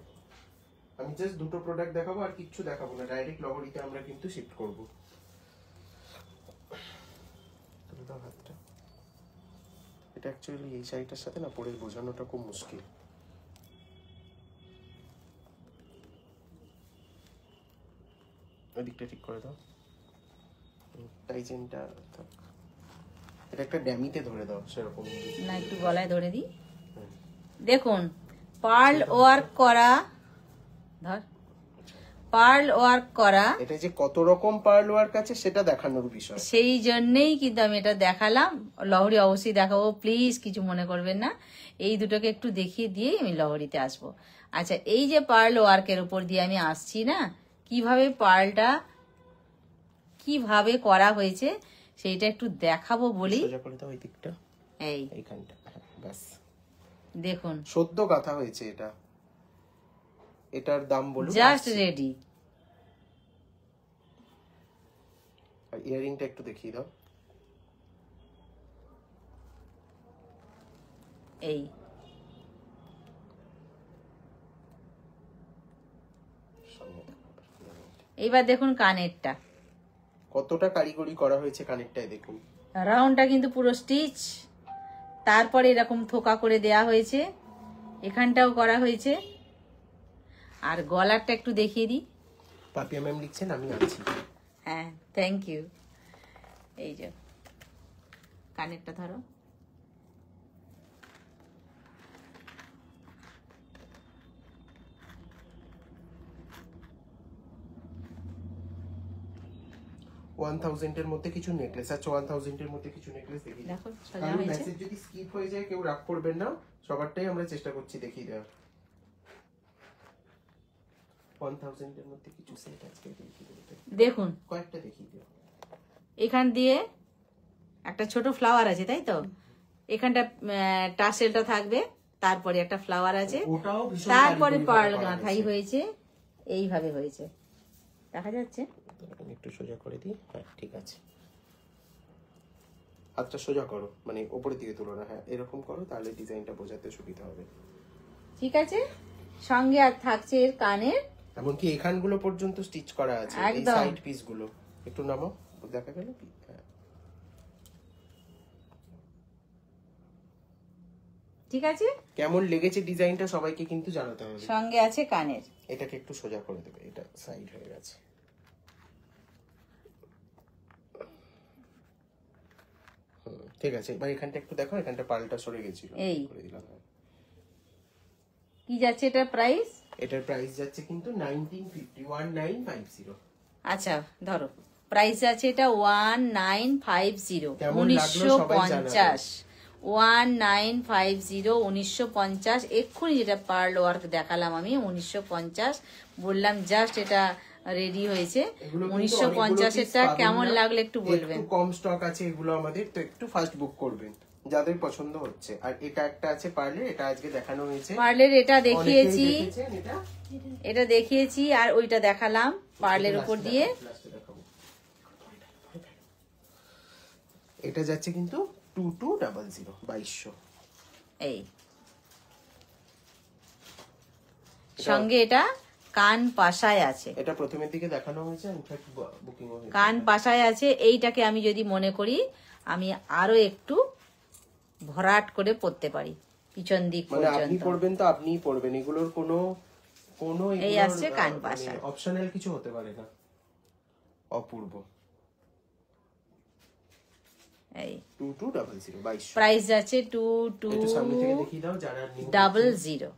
S1: আমি জাস্ট দুটো প্রোডাক্ট দেখাবো, আর কিচ্ছু দেখাবো না, ডাইরেক্ট লহরিতে আমরা কিন্তু শিফট করবো। তুলে দাও হাতটা। এটা অ্যাকচুয়ালি এই শাড়িটার সাথে না পরে বোঝানোটা খুব মুশকিল। ওই দিকটা ঠিক করে দাও, টাইজেনটা থাক। এটা একটা ড্যামিতে ধরে দাও সেরকম
S2: না, একটু গলায় ধরে দিই। দেখুন পার্ল ওয়ার্ক করা, ধর পার্ল ওয়ার্ক করা,
S1: এটা যে কত রকম পার্ল ওয়ার্ক আছে সেটা দেখানোর বিষয়,
S2: সেই জন্যই কিন্তু আমি এটা দেখালাম। লহরি অবশ্যই দেখাবো, প্লিজ কিছু মনে করবেন না। এই দুটোকে একটু দেখিয়ে দিয়েই আমি লহরিতে আসবো। আচ্ছা এই যে পার্ল ওয়ার্কের উপর দিয়ে আমি আসছি না, কিভাবে পার্লটা কিভাবে করা হয়েছে সেইটা একটু দেখাবো বলি।
S1: সোজা করে দাও এই দিকটা, এইখানটা, বাস।
S2: দেখুন
S1: সদ্য গাঁথা হয়েছে এটা। এটার দাম বলুন।
S2: Just ready.
S1: ইয়ারিংটা একটু দেখিয়ে দাও।
S2: এই এইবার দেখুন কানেরটা
S1: কতটা কারিগরি করা হয়েছে কানেরটায় দেখুন।
S2: রাউন্ডটা কিন্তু পুরো স্টিচ, তারপরে এরকম থোকা করে দেয়া হয়েছে, এখানটাও করা হয়েছে। আর গলারটা একটু দেখিয়ে দিই।
S1: পাপিয়া ম্যাম লিখছেন আমি আছি।
S2: হ্যাঁ, থ্যাংক ইউ। এই যে কানেরটা ধরো,
S1: এর মধ্যে কিছু নেকলেস আছে, 1000 এর মধ্যে কিছু নেকলেস দেখিয়ে দিই।
S2: দেখো সাজা
S1: কারণ
S2: হয়েছে।
S1: মেসেজ যদি স্কিপ হয়ে যায় কেউ রাগ করবেন না, সবারটাই আমরা চেষ্টা করছি দেখিয়ে দেওয়ার। 1000 এর মধ্যে কিছু সেট আজকে দেখিয়ে দেবো,
S2: দেখুন
S1: কয়েকটা দেখিয়ে দিও।
S2: এখান দিয়ে একটা ছোট ফ্লাওয়ার আছে, তাই তো? এখানটা টাসেলটা থাকবে, তারপরে একটা ফ্লাওয়ার আছে,
S1: ওটাও ভীষণ
S2: তারপরে
S1: কারিগরি
S2: পার্ল
S1: করা
S2: গাঁথাই হয়েছে, এইভাবে হয়েছে, দেখা যাচ্ছে।
S1: আমি একটু সোজা করে দিই, হ্যাঁ ঠিক আছে। হাতটা সোজা করো, মানে উপরের দিকে তুলো না, হ্যাঁ এরকম করো, তাহলে ডিজাইনটা বোঝাতে সুবিধা হবে।
S2: ঠিক আছে, সঙ্গে আর থাকছে এর কানের।
S1: এমনকি এখানগুলো পর্যন্ত স্টিচ করা আছে, এই
S2: একদম।
S1: সাইড পিস গুলো একটু নামো, দেখা গেল কি? হ্যাঁ
S2: ঠিক আছে,
S1: কেমন লেগেছে ডিজাইনটা সবাইকে কিন্তু জানাতে হবে।
S2: সঙ্গে আছে কানের।
S1: এটাকে একটু সোজা করে দেবে, এটা সাইড হয়ে গেছে। ঠিক আছে, এবার এখানটা একটু দেখো, এখানটা পালটা সরে গেছিল,
S2: এই।
S1: করে দিলাম।
S2: কি যাচ্ছে এটা প্রাইস?
S1: এটার প্রাইস যাচ্ছে কিন্তু 1950।
S2: আচ্ছা ধরো, প্রাইস আছে এটা 1950,
S1: কেমন লাগলো সবাই
S2: 1950, 1950, 1950। এক্ষুনি যেটা পার্ল ওয়ার্ক দেখালাম আমি 1950 বললাম, জাস্ট এটা রেডি হয়েছে।
S1: এগুলো কিন্তু
S2: 1950 এরটা
S1: অনেকগুলো piece
S2: কেমন
S1: পাবেন না,
S2: লাগলো একটু বলবেন।
S1: একটু কম স্টক আছে এগুলো আমাদের, তো একটু ফার্স্ট বুক করবেন যাদের পছন্দ হচ্ছে। আর এটা একটা আছে পার্লে, এটা আজকে দেখানো হয়েছে,
S2: পার্লের এটা দেখিয়েছি,
S1: অনেকেই দেখেছেন এটা।
S2: এটা দেখিয়েছি, আর ওইটা দেখালাম পার্লের উপর দিয়ে।
S1: লাস্টে দেখাবো। এটা যাচ্ছে কিন্তু 2200, 2200।
S2: এই সঙ্গে এটা কান পাশায় আছে,
S1: এটা প্রথমের দিকে দেখানো হয়েছে, ইনফ্যাক্ট বুকিং হয়েছে।
S2: কান পাশায় আছে। এইটাকে আমি যদি মনে করি, আমি আরো একটু ভরাট করে পরতে পারি পিছন দিক
S1: মানে আপনি
S2: পর্যন্ত।
S1: পড়বেন তো আপনিই পড়বেন, এগুলোর কোনো কোনো
S2: এই আসছে কান পাশা।
S1: অপশনাল কিছু হতে পারে না। অপূর্ব।
S2: এই
S1: 2200, 2200।
S2: প্রাইস আছে
S1: একটু সামনে থেকে দেখিয়ে দাও যারা new
S2: 2200,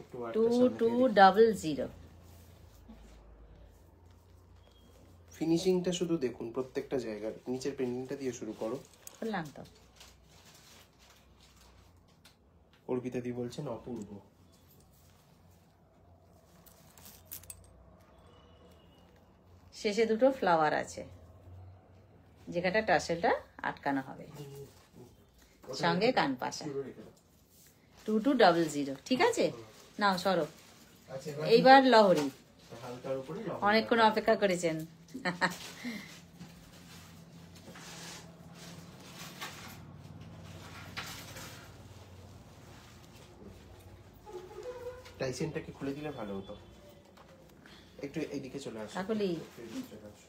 S1: একটু আরেকটা সামনে থেকে
S2: 2200।
S1: ফিনিশিংটা শুধু দেখুন প্রত্যেকটা জায়গার, নিচের পেন্ডিংটা দিয়ে শুরু করো।
S2: বললাম তো,
S1: অর্পিতা দি বলছেন অপূর্ব।
S2: শেষে দুটো ফ্লাওয়ার আছে, যেখানটা টাসেলটা আটকানো হবে, সঙ্গে কান পাশা। 2200, ঠিক আছে। নাও সরো,
S1: আচ্ছা
S2: এইবার লহরি।
S1: হালকার উপরে
S2: অনেকক্ষণ অপেক্ষা করেছেন।
S1: টাইসেনটাকে খুলে দিলে ভালো হতো। একটু এইদিকে চলে আসো।
S2: কাকলি।
S1: একটু এদিকে চলে আসো।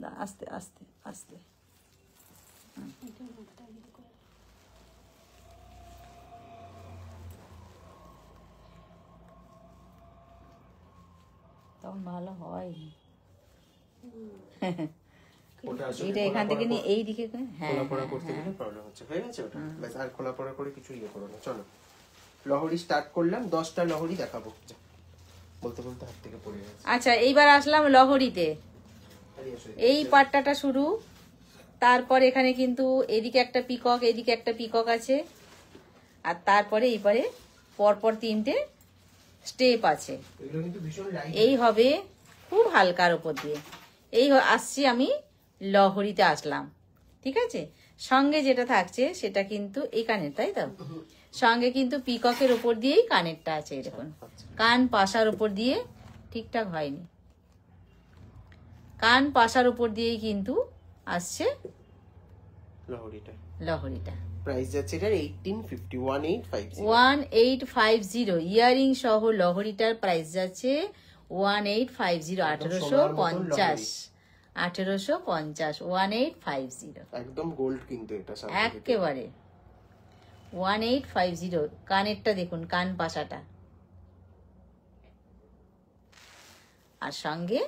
S2: না, আস্তে আস্তে আস্তে। তখন ভালো হয়।
S1: ওটা আসলে
S2: এটা এখান থেকে নিয়ে এই দিকে হ্যাঁ
S1: খোলাপড়া করতে গেলে প্রবলেম হচ্ছে, হয়ে গেছে ওটা। ব্যাস আর খোলাপড়া করে কিছু ইয়ে করো না। চলো লহরি স্টার্ট করলাম, 10টা লহরি দেখাবো। যা, বলতে বলতে হাত থেকে পড়ে গেছে।
S2: আচ্ছা, এইবার আসলাম লহরিতে।
S1: খালি এসো।
S2: এই পাট্টাটা শুরু, তারপর এখানে কিন্তু এদিকে একটা পিকক, এদিকে একটা পিকক আছে, আর তারপরে এইবারে পরপর 3টে স্টেপ আছে।
S1: এগুলো কিন্তু ভীষণ লাইট।
S2: এই হবে খুব হালকার উপর দিয়ে। এই আসছি আমি লহরিতে আসলাম, ঠিক আছে। সঙ্গে যেটা থাকছে সেটা কিন্তু এই কানের, তাই তো? সঙ্গে কিন্তু পিককের উপর দিয়েই কানেরটা আছে, এরকম কান পাশার উপর দিয়ে ঠিকঠাক হয়নি, কান পাশার উপর দিয়েই কিন্তু আসছে লহরিটা।
S1: প্রাইস যাচ্ছে এটার 1850, 1850।
S2: 1850 ইয়ারিং সহ লহরিটার প্রাইস যাচ্ছে 1850, 1850, 1850,
S1: একদম গোল্ড কিন্তু এটা
S2: একেবারে 1850। কানেরটা দেখুন, কান পাশাটা, আর সঙ্গে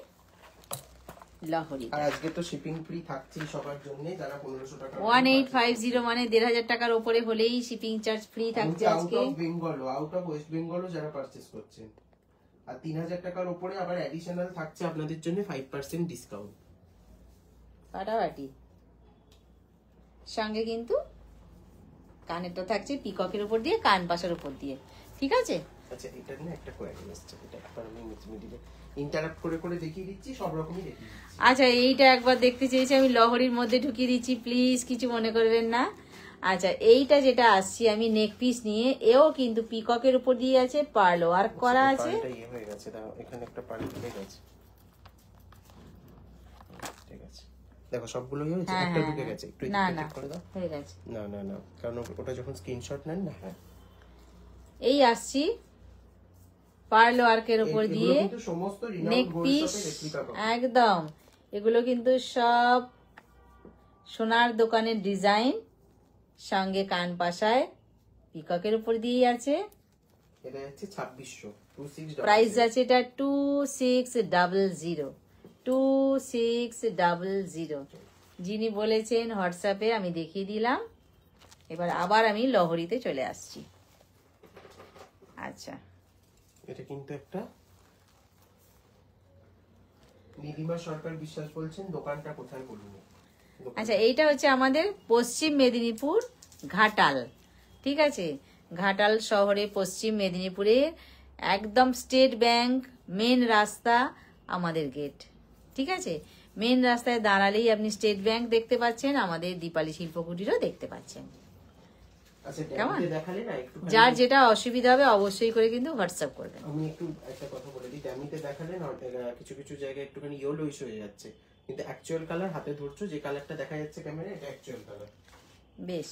S2: লহরি।
S1: আর আজকে তো শিপিং ফ্রি থাকছে সবার জন্য যারা 1500 টাকা
S2: 1850 মানে 1500 টাকার উপরে হলেই শিপিং চার্জ ফ্রি থাকছে আজকে।
S1: Out of Bengal, out of West Bengal যারা পারচেজ করছেন, আর 3000 টাকার উপরে আবার অ্যাডিশনাল থাকছে আপনাদের জন্য 5% ডিসকাউন্ট।
S2: ফাটাফাটি। সঙ্গে কিন্তু কানেরটা থাকছে পিককের উপর দিয়ে, কান পাশার উপর দিয়ে, ঠিক আছে।
S1: আচ্ছা, এটা না একটা কোয়ারি আসছে, এটা একবার আমি মিডিলে ইন্টারাপ্ট করে করে দেখিয়ে দিচ্ছি, সব রকমই দেখিয়ে দিচ্ছি।
S2: আচ্ছা, এইটা একবার দেখতে চেয়েছি আমি, লহরির মধ্যে ঢুকিয়ে দিচ্ছি, প্লিজ কিছু মনে করবেন না। আচ্ছা, এইটা যেটা আসছি আমি নেক পিস নিয়ে, এও কিন্তু পিককের উপর দিয়ে আছে, পার্ল ওয়ার্ক করা আছে।
S1: এটা ইয়ে হয়ে গেছে, দাও এখানে একটা পার্ল ঢুকে গেছে, ঠিক আছে। দেখো সবগুলোই হয়েছে, একটা ঢুকে গেছে, একটু
S2: না
S1: চেক করে দাও।
S2: হয়ে গেছে।
S1: না না না, কারণ ওটা যখন স্ক্রিনশট নেন না। হ্যাঁ,
S2: এই আসছি পার্ল ওয়ার্কের উপর দিয়ে
S1: কিন্তু সমস্ত রিনাউন্ড
S2: নেক
S1: গোল্ড
S2: পিস,
S1: শপে রেপ্লিকা পাবেন
S2: একদম। এগুলো কিন্তু সব সোনার দোকানের ডিজাইন, সঙ্গে কান পাশায় পিককের উপর দিয়েই আছে।
S1: এটা হচ্ছে 2600, 2600
S2: প্রাইস আছে এটা 2600, 2600। যিনি বলেছেন হোয়াটসঅ্যাপে আমি দেখিয়ে দিলাম। এবার আবার আমি লহরিতে চলে আসছি। আচ্ছা,
S1: এটা কিন্তু একটা নীলিমা সরকার বিশ্বাস বলছেন, দোকানটা কোথায় বলুন।
S2: আচ্ছা, এইটা হচ্ছে আমাদের পশ্চিম মেদিনীপুর ঘাটাল, ঠিক আছে। ঘাটাল শহরে পশ্চিম মেদিনীপুরে একদম স্টেট ব্যাংক মেন রাস্তা আমাদের গেট, ঠিক আছে। মেন রাস্তায় দাঁড়ালেই আপনি স্টেট ব্যাংক দেখতে পাচ্ছেন, আমাদের দীপালি শিল্পকুটিরও দেখতে পাচ্ছেন।
S1: আচ্ছা,
S2: কেমন?
S1: দেখালে না একটু,
S2: যার যেটা অসুবিধা হবে অবশ্যই করে কিন্তু হোয়াটসঅ্যাপ করবেন।
S1: আমি একটু একটা কথা বলে দিই, ড্যামিতে দেখালে না কিছু কিছু জায়গায় একটুখানি ইয়েলোইশ হয়ে যাচ্ছে, কিন্তু অ্যাকচুয়াল কালার হাতে ধরছো যে কালারটা দেখা যাচ্ছে ক্যামেরায়, এটা অ্যাকচুয়াল কালার।
S2: বেশ।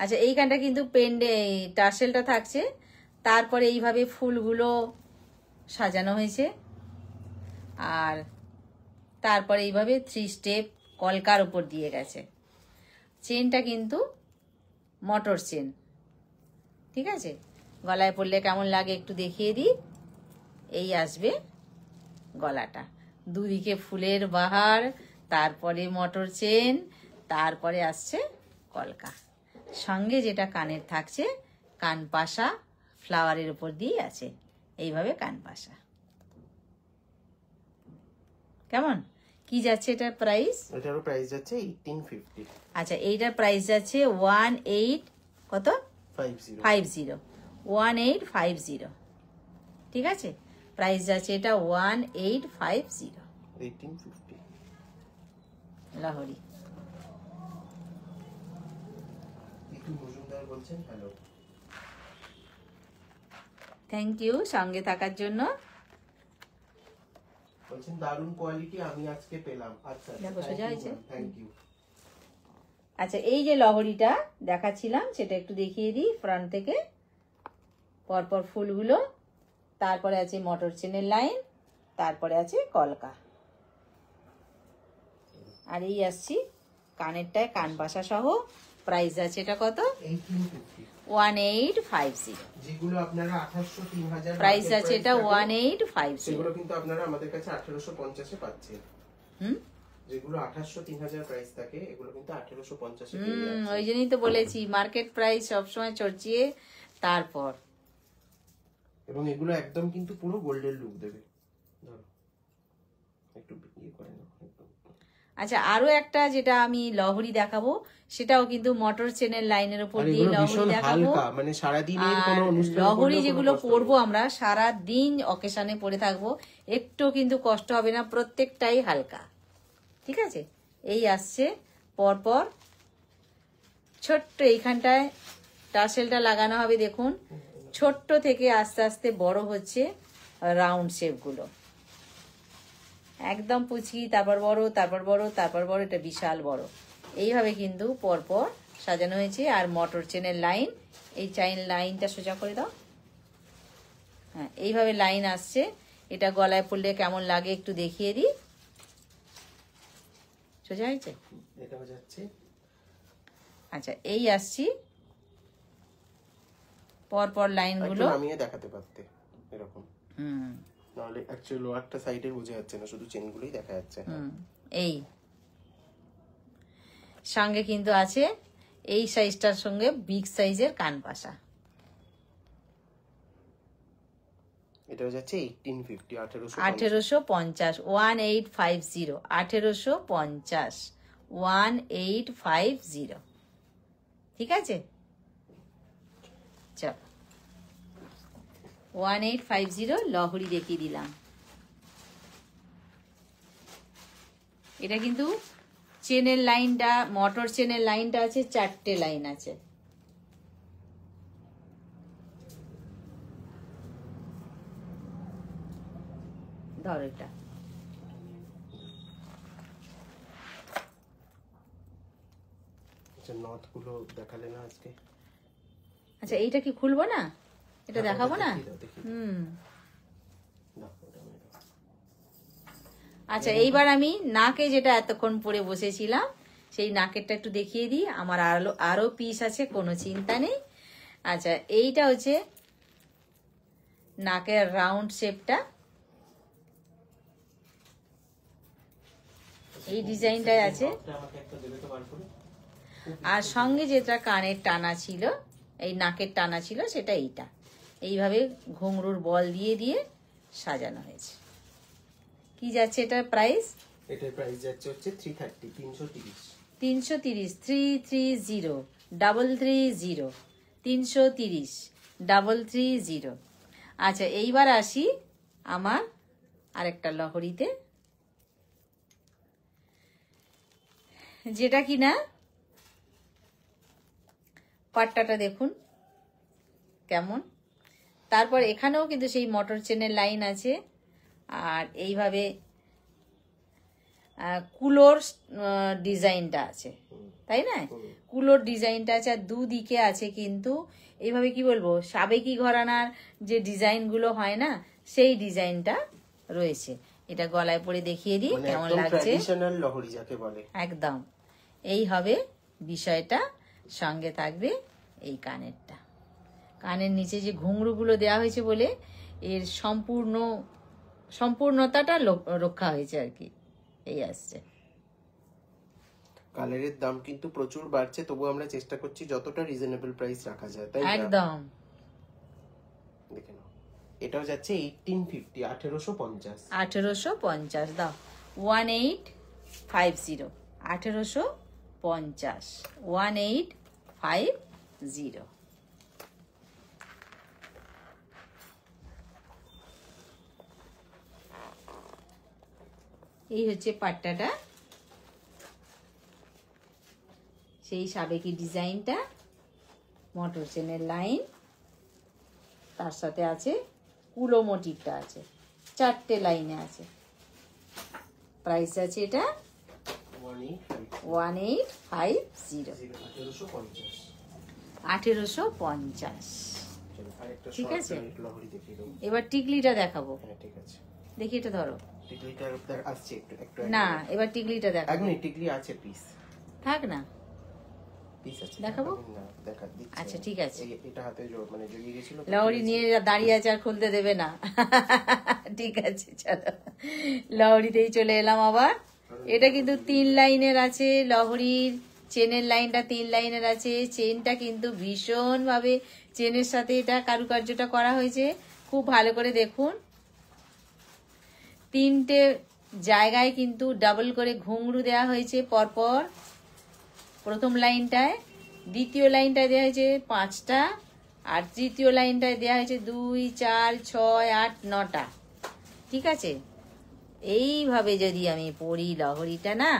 S2: আচ্ছা, এইখানটা কিন্তু টার্সেলটা থাকছে, তারপরে এইভাবে ফুলগুলো সাজানো হয়েছে, আর তারপরে এইভাবে 3 স্টেপ কলকার উপর দিয়ে গেছে। চেনটা কিন্তু মোটর চেন, ঠিক আছে। গলায় পরলে কেমন লাগে একটু দেখিয়ে দিই। এই আসবে গলাটা, দুদিকে ফুলের বাহার, তারপরে মোটর চেন, তারপরে আসছে কলকা। সঙ্গে যেটা কানের থাকছে, কান পাশা ফ্লাওয়ারের উপর দিয়ে আছে, এইভাবে কান পাশা। কেমন কি যাচ্ছে এটার প্রাইস?
S1: এটারও প্রাইস যাচ্ছে 1850।
S2: আচ্ছা, এইটার প্রাইস যাচ্ছে 1850, 1850, ঠিক আছে। প্রাইস যাচ্ছে এটা 1850,
S1: 1850।
S2: লাহোরি।
S1: একটু মজুমদার বলছেন হ্যালো,
S2: থ্যাংক ইউ সঙ্গে থাকার জন্য।
S1: বলছেন দারুণ কোয়ালিটি আমি আজকে পেলাম। আচ্ছা,
S2: দেখো সোজা হয়েছে।
S1: Thank you.
S2: আচ্ছা, এই যে লহরিটা দেখাচ্ছিলাম সেটা একটু দেখিয়ে দিই ফ্রন্ট থেকে, পরপর ফুলগুলো, তারপরে আছে মোটর চেনের লাইন, তারপরে আছে কলকা, আর এই আসছি কানেরটায় কান পাশা সহ। প্রাইস আছে এটা কত?
S1: 1850।
S2: 1850।
S1: যেগুলো আপনারা 2800, 3000
S2: প্রাইস আছে এটা 1850।
S1: সেগুলো কিন্তু আপনারা আমাদের কাছে 1850 এ পাচ্ছেন। যেগুলো 2800, 3000 প্রাইস থাকে, এগুলো কিন্তু 1850 এ পেয়ে যাচ্ছেন।
S2: ওই জন্যই তো বলেছি মার্কেট প্রাইস সবসময় চড়চিয়ে তারপর।
S1: এবং এগুলো একদম কিন্তু পুরো গোল্ডের লুক দেবে। ধরো একটু ইয়ে করে নাও একদম।
S2: আচ্ছা, আরো একটা যেটা আমি লহরি দেখাবো, সেটাও কিন্তু মোটর চেনের লাইনের উপর
S1: আর
S2: দিয়ে
S1: এগুলো
S2: লহরি
S1: ভীষণ
S2: দেখাবো।
S1: হালকা, মানে সারা দিনের কোনো অনুষ্ঠান
S2: লহরি যেগুলো পরবো আমরা সারা দিন অকেশনে পরে থাকবো, একটু কিন্তু কষ্ট হবে না, প্রত্যেকটাই হালকা, ঠিক আছে। এই আসছে পরপর ছোট্ট, এইখানটায় টার্সেলটা লাগানো হবে, দেখুন ছোট্ট থেকে আস্তে আস্তে বড় হচ্ছে রাউন্ড শেপ গুলো, একদম পুচকি, তারপর বড়, তারপর বড়, তারপর বড়, এটা বিশাল বড়। এইভাবে কিন্তু পরপর সাজানো হয়েছে। আর মোটর চেনের লাইন, এই চাইন লাইনটা সোজা করে দাও। হ্যাঁ, এইভাবে লাইন আসছে। এটা গলায় পরলে কেমন লাগে একটু দেখিয়ে দিই। সোজা হয়েছে?
S1: এটা যাচ্ছে।
S2: আচ্ছা, এই আসছি পরপর লাইনগুলো
S1: নামিয়ে দেখাতে পারতে এরকম।
S2: হুম,
S1: নাহলে অ্যাকচুয়ালি লোয়ারটা সাইডে বোঝা যাচ্ছে না, শুধু চেনগুলোই দেখা যাচ্ছে।
S2: এই সঙ্গে কিন্তু আছে এই সাইজটার সঙ্গে বিগ সাইজের কানপাশা।
S1: এটা যাচ্ছে 1850,
S2: 1850, 1850, 1850, 1850। ঠিক আছে, চল 1850 লহরি দেখিয়ে দিলাম। এটা কিন্তু চেনের লাইনটা, মোটর চেনের লাইনটা আছে, 4টে লাইন আছে। ধর এটা,
S1: নথ গুলো দেখালে না আজকে।
S2: আচ্ছা, এইটা কি খুলবো না? এটা দেখাবো না? আচ্ছা, এইবার আমি নাকে যেটা এতক্ষণ পরে বসেছিলাম সেই নাকেরটা একটু দেখিয়ে দিই। আমার আরো পিস আছে, কোনো চিন্তা নেই। আচ্ছা, এইটা হচ্ছে নাকের রাউন্ড শেপটা, এই ডিজাইনটাই আছে। আর সঙ্গে যেটা কানের টানা ছিল, এই নাকের টানা ছিল, সেটা এইটা। এইভাবে ঘুঙরুর বল দিয়ে দিয়ে সাজানো হয়েছে। কি যাচ্ছে এটার প্রাইস?
S1: এটার প্রাইস যাচ্ছে হচ্ছে 330, 330।
S2: 330, 330, 330, 330, 330। আচ্ছা, এইবার আসি আমার আরেকটা লহরিতে, যেটা কিনা পাট্টাটা দেখুন কেমন। তারপর এখানেও কিন্তু সেই মোটর চেনের লাইন আছে। আর এইভাবে কুলোর ডিজাইনটা আছে, তাই না? কুলোর ডিজাইনটা আছে, আর দুদিকে আছে কিন্তু এইভাবে কি বলবো, সাবেকি ঘরানার যে ডিজাইনগুলো হয় না, সেই ডিজাইনটা রয়েছে। এটা গলায় পরে দেখিয়ে দিই কেমন লাগছে।
S1: ট্র্যাডিশনাল লহরি যাকে বলে, একদম
S2: এই হবে বিষয়টা। সঙ্গে থাকবে এই কানেরটা। কানের নিচে যে ঘুঙরুগুলো দেওয়া হয়েছে বলে এর সম্পূর্ণতাটা রক্ষা হয়েছে আর কি। এই আসছে।
S1: কালারের দাম কিন্তু প্রচুর বাড়ছে, তবু আমরা চেষ্টা করছি যতটা রিজনেবল প্রাইস রাখা যায়, তাই
S2: একদম।
S1: দেখে নাও, এটাও যাচ্ছে 1850, 1850।
S2: 1850 দাও, 1850, 1850, 1850। এই হচ্ছে পাট্টাটা, সেই সাবেকি ডিজাইনটা, মোটর চেনের লাইন, তার সাথে আছে কুলো মোটিভটা আছে, 4টে লাইনে আছে। প্রাইস আছে এটা 1850, 1850। ঠিক আছে, এবার টিকলিটা দেখাবো। দেখি, এটা ধরো। না, এবার টিকলিটা দেখাবো।
S1: টিকলি আছে, পিস
S2: থাক না, দেখাবো। আচ্ছা, ঠিক আছে। লহরি নিয়ে দাঁড়িয়ে আছে, আর খুলতে দেবে না। ঠিক আছে, চলো লহরিতেই চলে এলাম আবার। এটা কিন্তু 3 লাইনের আছে, লহরির চেনের লাইনটা 3 লাইনের আছে। চেনটা কিন্তু ভীষণ ভাবে চেনের সাথে এটা কারুকার্যটা করা হয়েছে, খুব ভালো করে দেখুন। 3টে জায়গায় কিন্তু ডাবল করে ঘুঙরু দেওয়া হয়েছে পরপর। প্রথম লাইনটায়, দ্বিতীয় লাইনটায় দেওয়া হয়েছে 5টা, আর তৃতীয় লাইনটায় দেওয়া হয়েছে 2, 4, 6, 8, 9টা। ঠিক আছে, এইভাবে যদি আমি পরি লহরিটা না,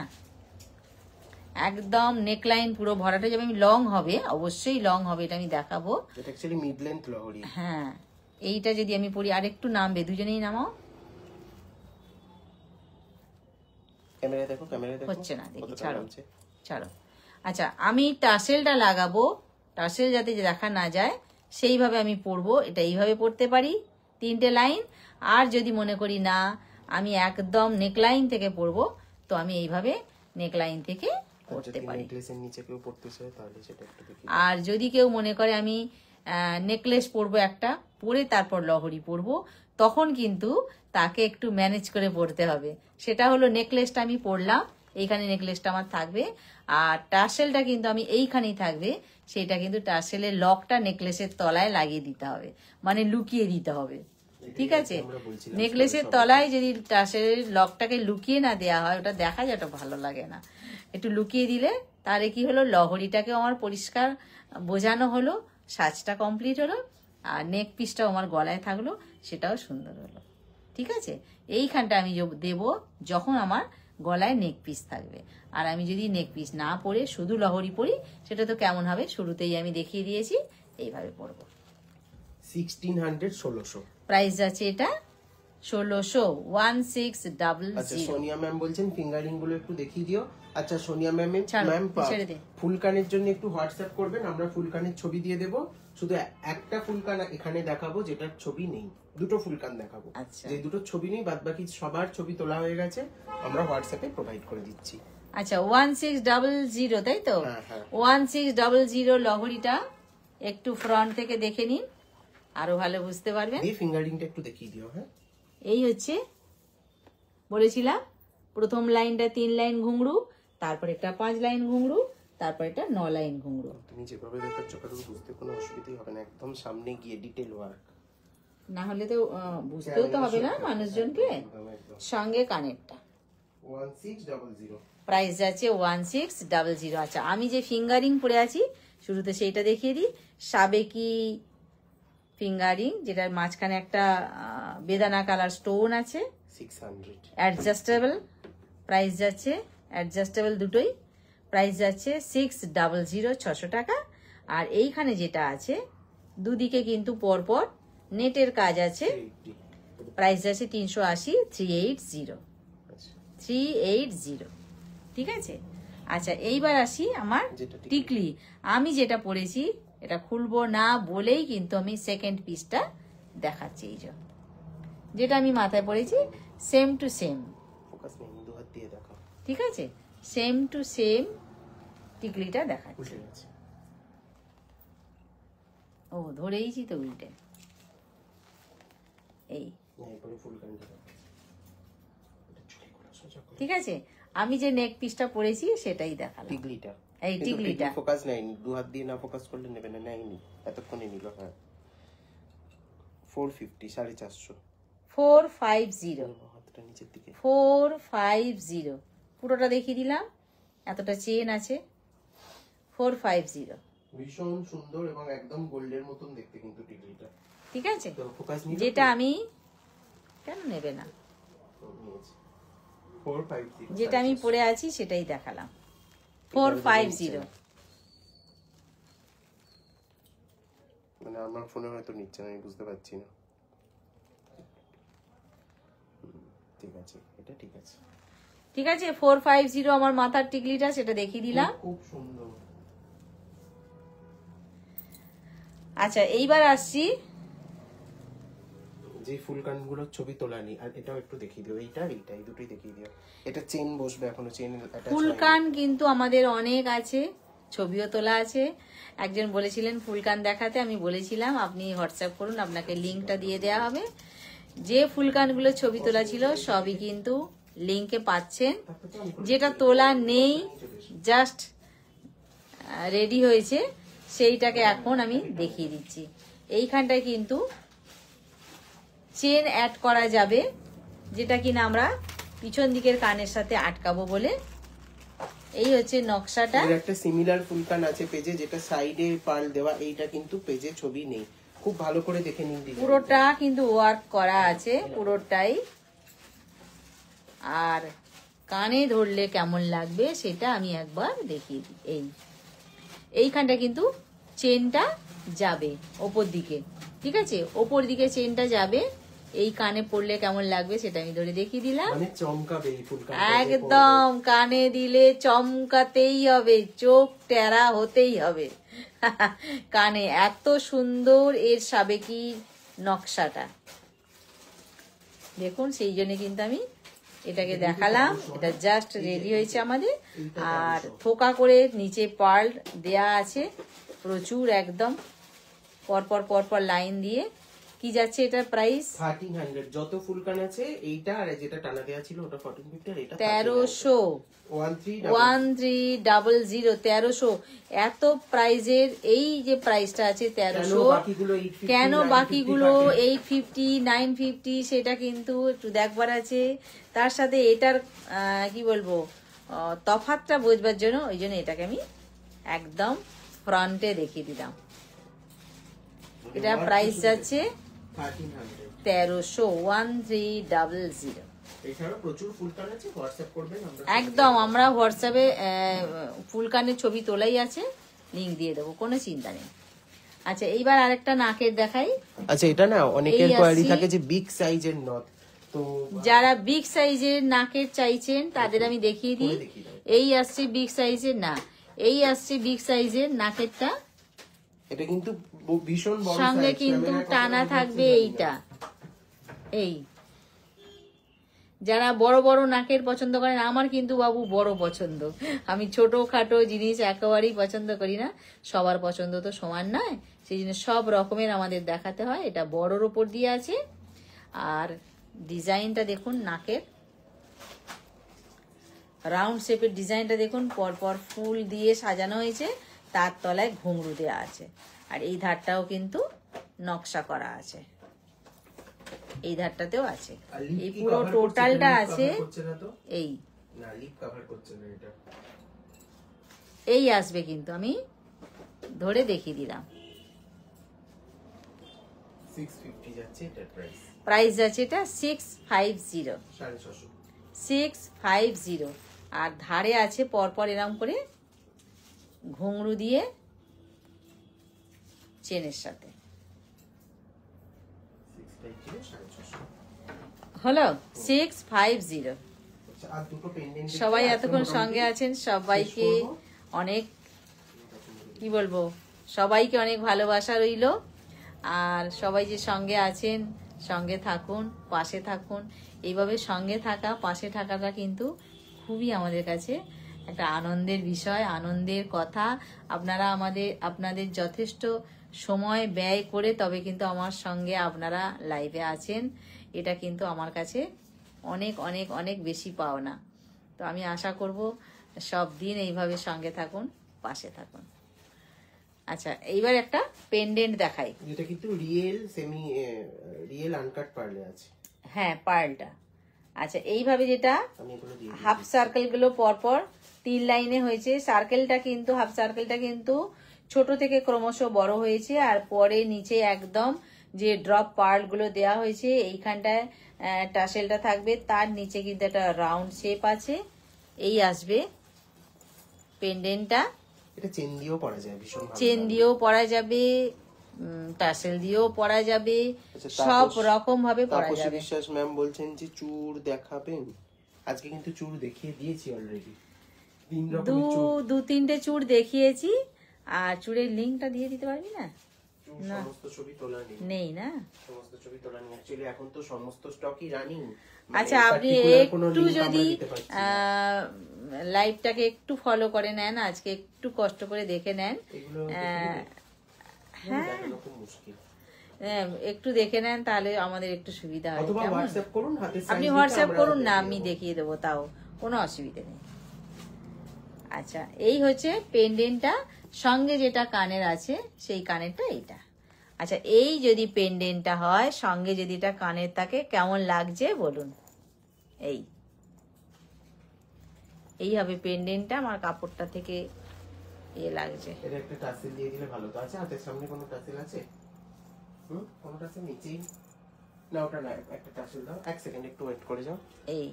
S2: একদম নেকলাইন পুরো ভরাটা যাবে। আমি লং হবে, অবশ্যই লং হবে, এটা আমি দেখাবো।
S1: এটা অ্যাকচুয়ালি মিড লেন্থ লহরি।
S2: হ্যাঁ, এইটা যদি আমি পরি, আর একটু নামবে, দুজনেই নামাও।
S1: ক্যামেরায় দেখো, ক্যামেরায় দেখো।
S2: হচ্ছে না, দেখি,
S1: কতটা
S2: ছাড়ো
S1: নামছে।
S2: ছাড়ো। আচ্ছা, আমি টাসেলটা লাগাবো, টাসেল যাতে দেখা না যায় সেইভাবে আমি পরবো। এটা এইভাবে পরতে পারি 3টে লাইন। আর যদি মনে করি না আমি একদম নেকলাইন থেকে পরবো, তো আমি এইভাবে নেকলাইন থেকে পরতে পারি।
S1: নেকলেসের নিচে কেউ পড়তে চায় তাহলে সেটা একটু দেখি।
S2: আর যদি কেউ মনে করে আমি নেকলেস পরবো একটা, পরে তারপর লহরি পরবো, তখন কিন্তু তাকে একটু ম্যানেজ করে পরতে হবে। সেটা হলো নেকলেসটা আমি পরলাম, এইখানে নেকলেসটা আমার থাকবে, আর টাসেলটা কিন্তু আমি এইখানেই থাকবে। সেটা কিন্তু টাসেলের লকটা নেকলেসের তলায় লাগিয়ে দিতে হবে, মানে লুকিয়ে দিতে হবে। ঠিক আছে, নেকলেসের তলায় যদি টাসেলের লকটাকে লুকিয়ে না দেওয়া হয়, ওটা দেখা যায়, ওটা ভালো লাগে না। একটু লুকিয়ে দিলে তাহলে কি হলো, লহরিটাকেও আমার পরিষ্কার বোঝানো হলো, সাজটা কমপ্লিট হলো, আর নেক পিসটাও আমার গলায় থাকলো, সেটাও সুন্দর হলো। ঠিক আছে, এইখানটা আমি দেব যখন আমার গলায় নেক পিস থাকবে। আর আমি যদি নেক পিস না পরে শুধু লহরি পরি, সেটা তো কেমন হবে, শুরুতেই আমি দেখিয়ে দিয়েছি, এইভাবে পরবো।
S1: 1600 1600
S2: প্রাইস আছে এটা 1600, 1600।
S1: আচ্ছা, সোনিয়া ম্যাম বলছেন ফিঙ্গারিং গুলো একটু দেখিয়ে দিও। আচ্ছা সোনিয়া ম্যাম,
S2: ছেড়ে দে।
S1: ফুলকানের জন্য একটু হোয়াটসঅ্যাপ করবেন, আমরা ফুলকানের ছবি দিয়ে দেব। শুধু একটা ফুলকান এখানে দেখাবো যেটার ছবি নেই, দুটো ফুলকান দেখাবো।
S2: আচ্ছা।
S1: যে দুটো ছবি নেই, বাদ বাকি সবার ছবি তোলা হয়ে গেছে, আমরা হোয়াটসঅ্যাপে প্রোভাইড করে দিচ্ছি।
S2: আচ্ছা, 1600, তাই তো?
S1: হ্যাঁ, হ্যাঁ।
S2: 1600 লহরিটা একটু ফ্রন্ট থেকে দেখে নিন, আরো ভালো বুঝতে পারবেন।
S1: দিয়ে ফিঙ্গারিংটা একটু দেখিয়ে দিও। হ্যাঁ,
S2: এই হচ্ছে, বলেছিলাম প্রথম লাইনটা 3 লাইন ঘুংরু, তারপর একটা 5 লাইন ঘুংরু, তারপর একটা 9 লাইন ঘুংরু।
S1: তুমি যেভাবে দেখাচ্ছ কারণ বুঝতে কোনো অসুবিধাই হবে না, একদম সামনে গিয়ে ডিটেল ওয়ার্ক।
S2: না হলে তো বুঝতেও তো হবে না মানুষজনকে। সঙ্গে কানেরটা
S1: 1600।
S2: প্রাইস যাচ্ছে 1600। আচ্ছা, আমি যে ফিঙ্গারিং পরে আছি শুরুতে সেইটা দেখিয়ে দিই। সাবেকি ফিঙ্গারিং, যেটার মাঝখানে একটা বেদানা কালার স্টোন আছে,
S1: 600।
S2: অ্যাডজাস্টেবল। প্রাইস যাচ্ছে অ্যাডজাস্টেবল দুটোই, প্রাইস যাচ্ছে 600, 600 টাকা। আর এইখানে যেটা আছে দুদিকে কিন্তু পরপর নেটের কাজ আছে, প্রাইস যাচ্ছে 380, 380, 380। ঠিক আছে। আচ্ছা, এইবার আসি আমার টিকলি। আমি যেটা পরেছি এটা খুলবো না বলেই কিন্তু আমি সেকেন্ড পিসটা দেখাচ্ছি। এই যেটা আমি মাথায় পরেছি সেম টু সেম,
S1: ফোকাস নেই, দু হাত দিয়ে দেখাও।
S2: ঠিক আছে, সেম টু সেম টিকলিটা দেখাচ্ছি। ও ধরেইছি তো উল্টে। এই ঠিক আছে, আমি যে নেক পিসটা পরেছি সেটাই দেখালাম।
S1: টিকলিটা,
S2: এই টিকলিটা
S1: ফোকাস নেয়নি, দু হাত দিয়ে না ফোকাস করলে নেবে না, নেয়নি, এতক্ষণে নিল। হ্যাঁ, 450, 450,
S2: 450,
S1: হাতটা নিচের দিকে,
S2: 450 পুরোটা দেখিয়ে দিলাম। এতটা চেন আছে, 450।
S1: ভীষণ সুন্দর এবং একদম গোল্ডের মতন দেখতে কিন্তু টিকলিটা।
S2: ঠিক আছে,
S1: তো ফোকাস নিয়ে
S2: যেটা আমি কেন নেবে না,
S1: 450,
S2: যেটা আমি পরে আছি সেটাই দেখালাম। 450।
S1: মানে আমার ফোনে হয়তো নিচ্ছে না, আমি বুঝতে পারছি না। ঠিক আছে, এটা ঠিক আছে।
S2: ঠিক আছে, 450 আমার মাথার টিকলিটা, সেটা দেখিয়ে দিলাম।
S1: খুব সুন্দর।
S2: আচ্ছা, এইবার আসছি
S1: যে ফুলকানগুলোর ছবি তোলা নেই, আর এটাও একটু দেখিয়ে দিও। এইটা এইটা এই দুটোই দেখিয়ে দিও। এটা চেন বসবে, এখনো চেন অ্যাটাচ।
S2: ফুলকান কিন্তু আমাদের অনেক আছে, ছবিও তোলা আছে। একজন বলেছিলেন ফুলকান দেখাতে, আমি বলেছিলাম আপনি হোয়াটসঅ্যাপ করুন, আপনাকে লিঙ্কটা দিয়ে দেওয়া হবে। যে ফুলকানগুলো ছবি তোলা ছিল সবই কিন্তু লিঙ্কে পাচ্ছেন। যেটা তোলা নেই, জাস্ট রেডি হয়েছে, সেইটাকে এখন আমি দেখিয়ে দিচ্ছি। এইখানটায় কিন্তু চেন অ্যাড করা যাবে, যেটা কিনা আমরা পিছন দিকের কানের সাথে আটকাবো বলে। এই হচ্ছে নকশাটা।
S1: এর একটা সিমিলার ফুলকান আছে পেজে, যেটা সাইডে পার্ল দেওয়া, এইটা কিন্তু পেজে ছবি নেই। খুব ভালো করে দেখে নিন।
S2: পুরোটা কিন্তু ওয়ার্ক করা আছে, পুরোটাই। আর কানে ধরলে কেমন লাগবে সেটা আমি একবার দেখিয়ে দিই। এইখানটা কিন্তু চেনটা যাবে ওপর দিকে, ঠিক আছে, ওপর দিকে চেনটা যাবে। এই কানে পড়লে কেমন লাগবে সেটা আমি ধরে দেখিয়ে দিলাম।
S1: মানে চমকাবে এই ফুলকান,
S2: একদম কানে দিলে চমকাতেই হবে, চোখ টেরা হতেই হবে। কানে এত সুন্দর এর সাবেকি নকশাটা দেখুন, সেই জন্য কিন্তু আমি এটাকে দেখালাম। এটা জাস্ট রেডি হয়েছে আমাদের, আর থোকা করে নিচে পার্ল দেয়া আছে প্রচুর, একদম পরপর পরপর লাইন দিয়ে। কি যাচ্ছে এটার প্রাইস?
S1: 1300। যত ফুলকান আছে এইটা, আর যেটা টানা দেওয়া ছিল ওটা 1450, আর এটা
S2: 1300। 1300 1300 এত প্রাইজের এই যে প্রাইসটা আছে 1300, কেন বাকিগুলো 850 950 সেটা কিন্তু একটু দেখবার আছে। তার সাথে এটার কি বলবো তফাৎটা বুঝবার জন্য ওই জন্য এটাকে আমি একদম ফ্রন্টে দেখিয়ে দিলাম। এটা প্রাইস যাচ্ছে 1300 1300।
S1: এছাড়াও প্রচুর ফুলকান আছে, হোয়াটসঅ্যাপ করবেন,
S2: একদম আমরা হোয়াটসঅ্যাপে ফুলকানের ছবি তোলাই আছে, লিংক দিয়ে দেবো, কোনো চিন্তা নেই। আচ্ছা এইবার আরেকটা নাকের দেখাই।
S1: আচ্ছা এটা না অনেকের কোয়ারি থাকে যে বিগ সাইজের নথ, তো
S2: যারা বিগ সাইজের নাকের চাইছেন তাদের আমি দেখিয়ে দিই। এই আসছে বিগ সাইজের, না এই আসছে বিগ সাইজের নাকেরটা,
S1: এটা কিন্তু ভীষণ বড়,
S2: সঙ্গে কিন্তু টানা থাকবে এইটা। এই যারা বড় বড় নাকের পছন্দ করেন, আমার কিন্তু বাবু বড় পছন্দ, আমি ছোট খাটো জিনিস একেবারেই পছন্দ করি না, সবার পছন্দ তো সমান নয়, সেই জন্য সব রকমের আমাদের দেখাতে হয়। এটা বড়র ওপর দিয়ে আছে, আর ডিজাইনটা দেখুন, নাকের রাউন্ড শেপের ডিজাইনটা দেখুন, পরপর ফুল দিয়ে সাজানো হয়েছে, তার তলায় ঘুঙরু দেওয়া আছে, আর এই ধারটাও কিন্তু নকশা করা আছে, এই ধারটাতেও আছে, এই পুরো টোটালটা আছে। এই এই আসবে কিন্তু, আমি ধরে দেখিয়ে দিলাম।
S1: 650 যাচ্ছে এটার প্রাইস,
S2: প্রাইস যাচ্ছে এটা 650 650, আর ধারে আছে পরপর এরকম করে ঘুঙরু দিয়ে চেনের সাথে। হলো 650। সবাই এতক্ষণ সঙ্গে আছেন, সবাইকে অনেক কি বলবো, সবাইকে অনেক ভালোবাসা রইল। আর সবাই যে সঙ্গে আছেন, সঙ্গে থাকুন, পাশে থাকুন। এইভাবে সঙ্গে থাকা, পাশে থাকাটা কিন্তু খুবই আমাদের কাছে একটা আনন্দের বিষয়, আনন্দের কথা। আপনারা আপনাদের যথেষ্ট সময় ব্যয় করে তবে কিন্তু আমার সঙ্গে আপনারা লাইভে আছেন, এটা কিন্তু আমার কাছে অনেক অনেক অনেক বেশি পাওনা। তো আমি আশা করব সব দিন এইভাবে সঙ্গে থাকুন, পাশে থাকুন। আচ্ছা এইবার একটা পেন্ডেন্ট দেখাই,
S1: যেটা কিন্তু রিয়েল আনকাট পার্লে আছে।
S2: হ্যাঁ পার্লটা। আচ্ছা এইভাবে যেটা হাফ সার্কেল গুলো পরপর 3 লাইনে হয়েছে, সার্কেলটা কিন্তু হাফ সার্কেলটা কিন্তু ছোট থেকে ক্রমশ বড় হয়েছে, আর পরে নিচে একদম যে ড্রপ পার্ল গুলো দেওয়া হয়েছে, এইখানটায় টাসেলটা থাকবে, তার নিচে কিন্তু একটা রাউন্ড শেপ আছে। এই আসবে পেন্ডেন্টটা,
S1: এটা চেন দিয়েও পরা যায়, ভীষণ ভালো,
S2: চেন দিয়েও পরা যাবে, টাসেল দিয়েও পরা যাবে, সব রকম ভাবে পরা যাবে।
S1: বিশ্বাস ম্যাম বলছেন যে চূড় দেখাবেন, আজকে কিন্তু চূড় দেখিয়ে দিয়েছি অলরেডি,
S2: 2-3টে চূড় দেখিয়েছি। আর চূড়ের লিংকটা দিয়ে দিতে পারবি না?
S1: সমস্ত ছবি তোলা
S2: নেই না,
S1: সমস্ত ছবি তোলা নেই, অ্যাকচুয়ালি এখন তো সমস্ত স্টকই রানিং।
S2: আচ্ছা আপনি একটু যদি লাইভটাকে একটু ফলো করে নেন, আজকে একটু কষ্ট করে দেখে নেন, হ্যাঁ একটু দেখে নেন, তাহলে আমাদের একটু সুবিধা হয়। আপনি হোয়াটসঅ্যাপ করুন না, আমি দেখিয়ে দেবো, তাও কোনো অসুবিধা নেই। আচ্ছা এই হচ্ছে পেন্ডেন্টটা, সঙ্গে যেটা কানের আছে সেই কানেরটা এইটা। আচ্ছা এই যদি পেন্ডেন্টটা হয়, সঙ্গে যদি এটা কানের থাকে, কেমন লাগছে বলুন। এই হবে পেন্ডেন্টটা, আমার কাপড়টা থেকে লাগছে।
S1: এটা একটা টাসেল দিয়ে দিলে ভালো তো। আচ্ছা হাতের সামনে কোনো টাসেল আছে? কোনো টাসেল নিচেই না, ওটা না, একটা টাসেল দাও, 1 সেকেন্ড একটু ওয়েট করে যাও।
S2: এই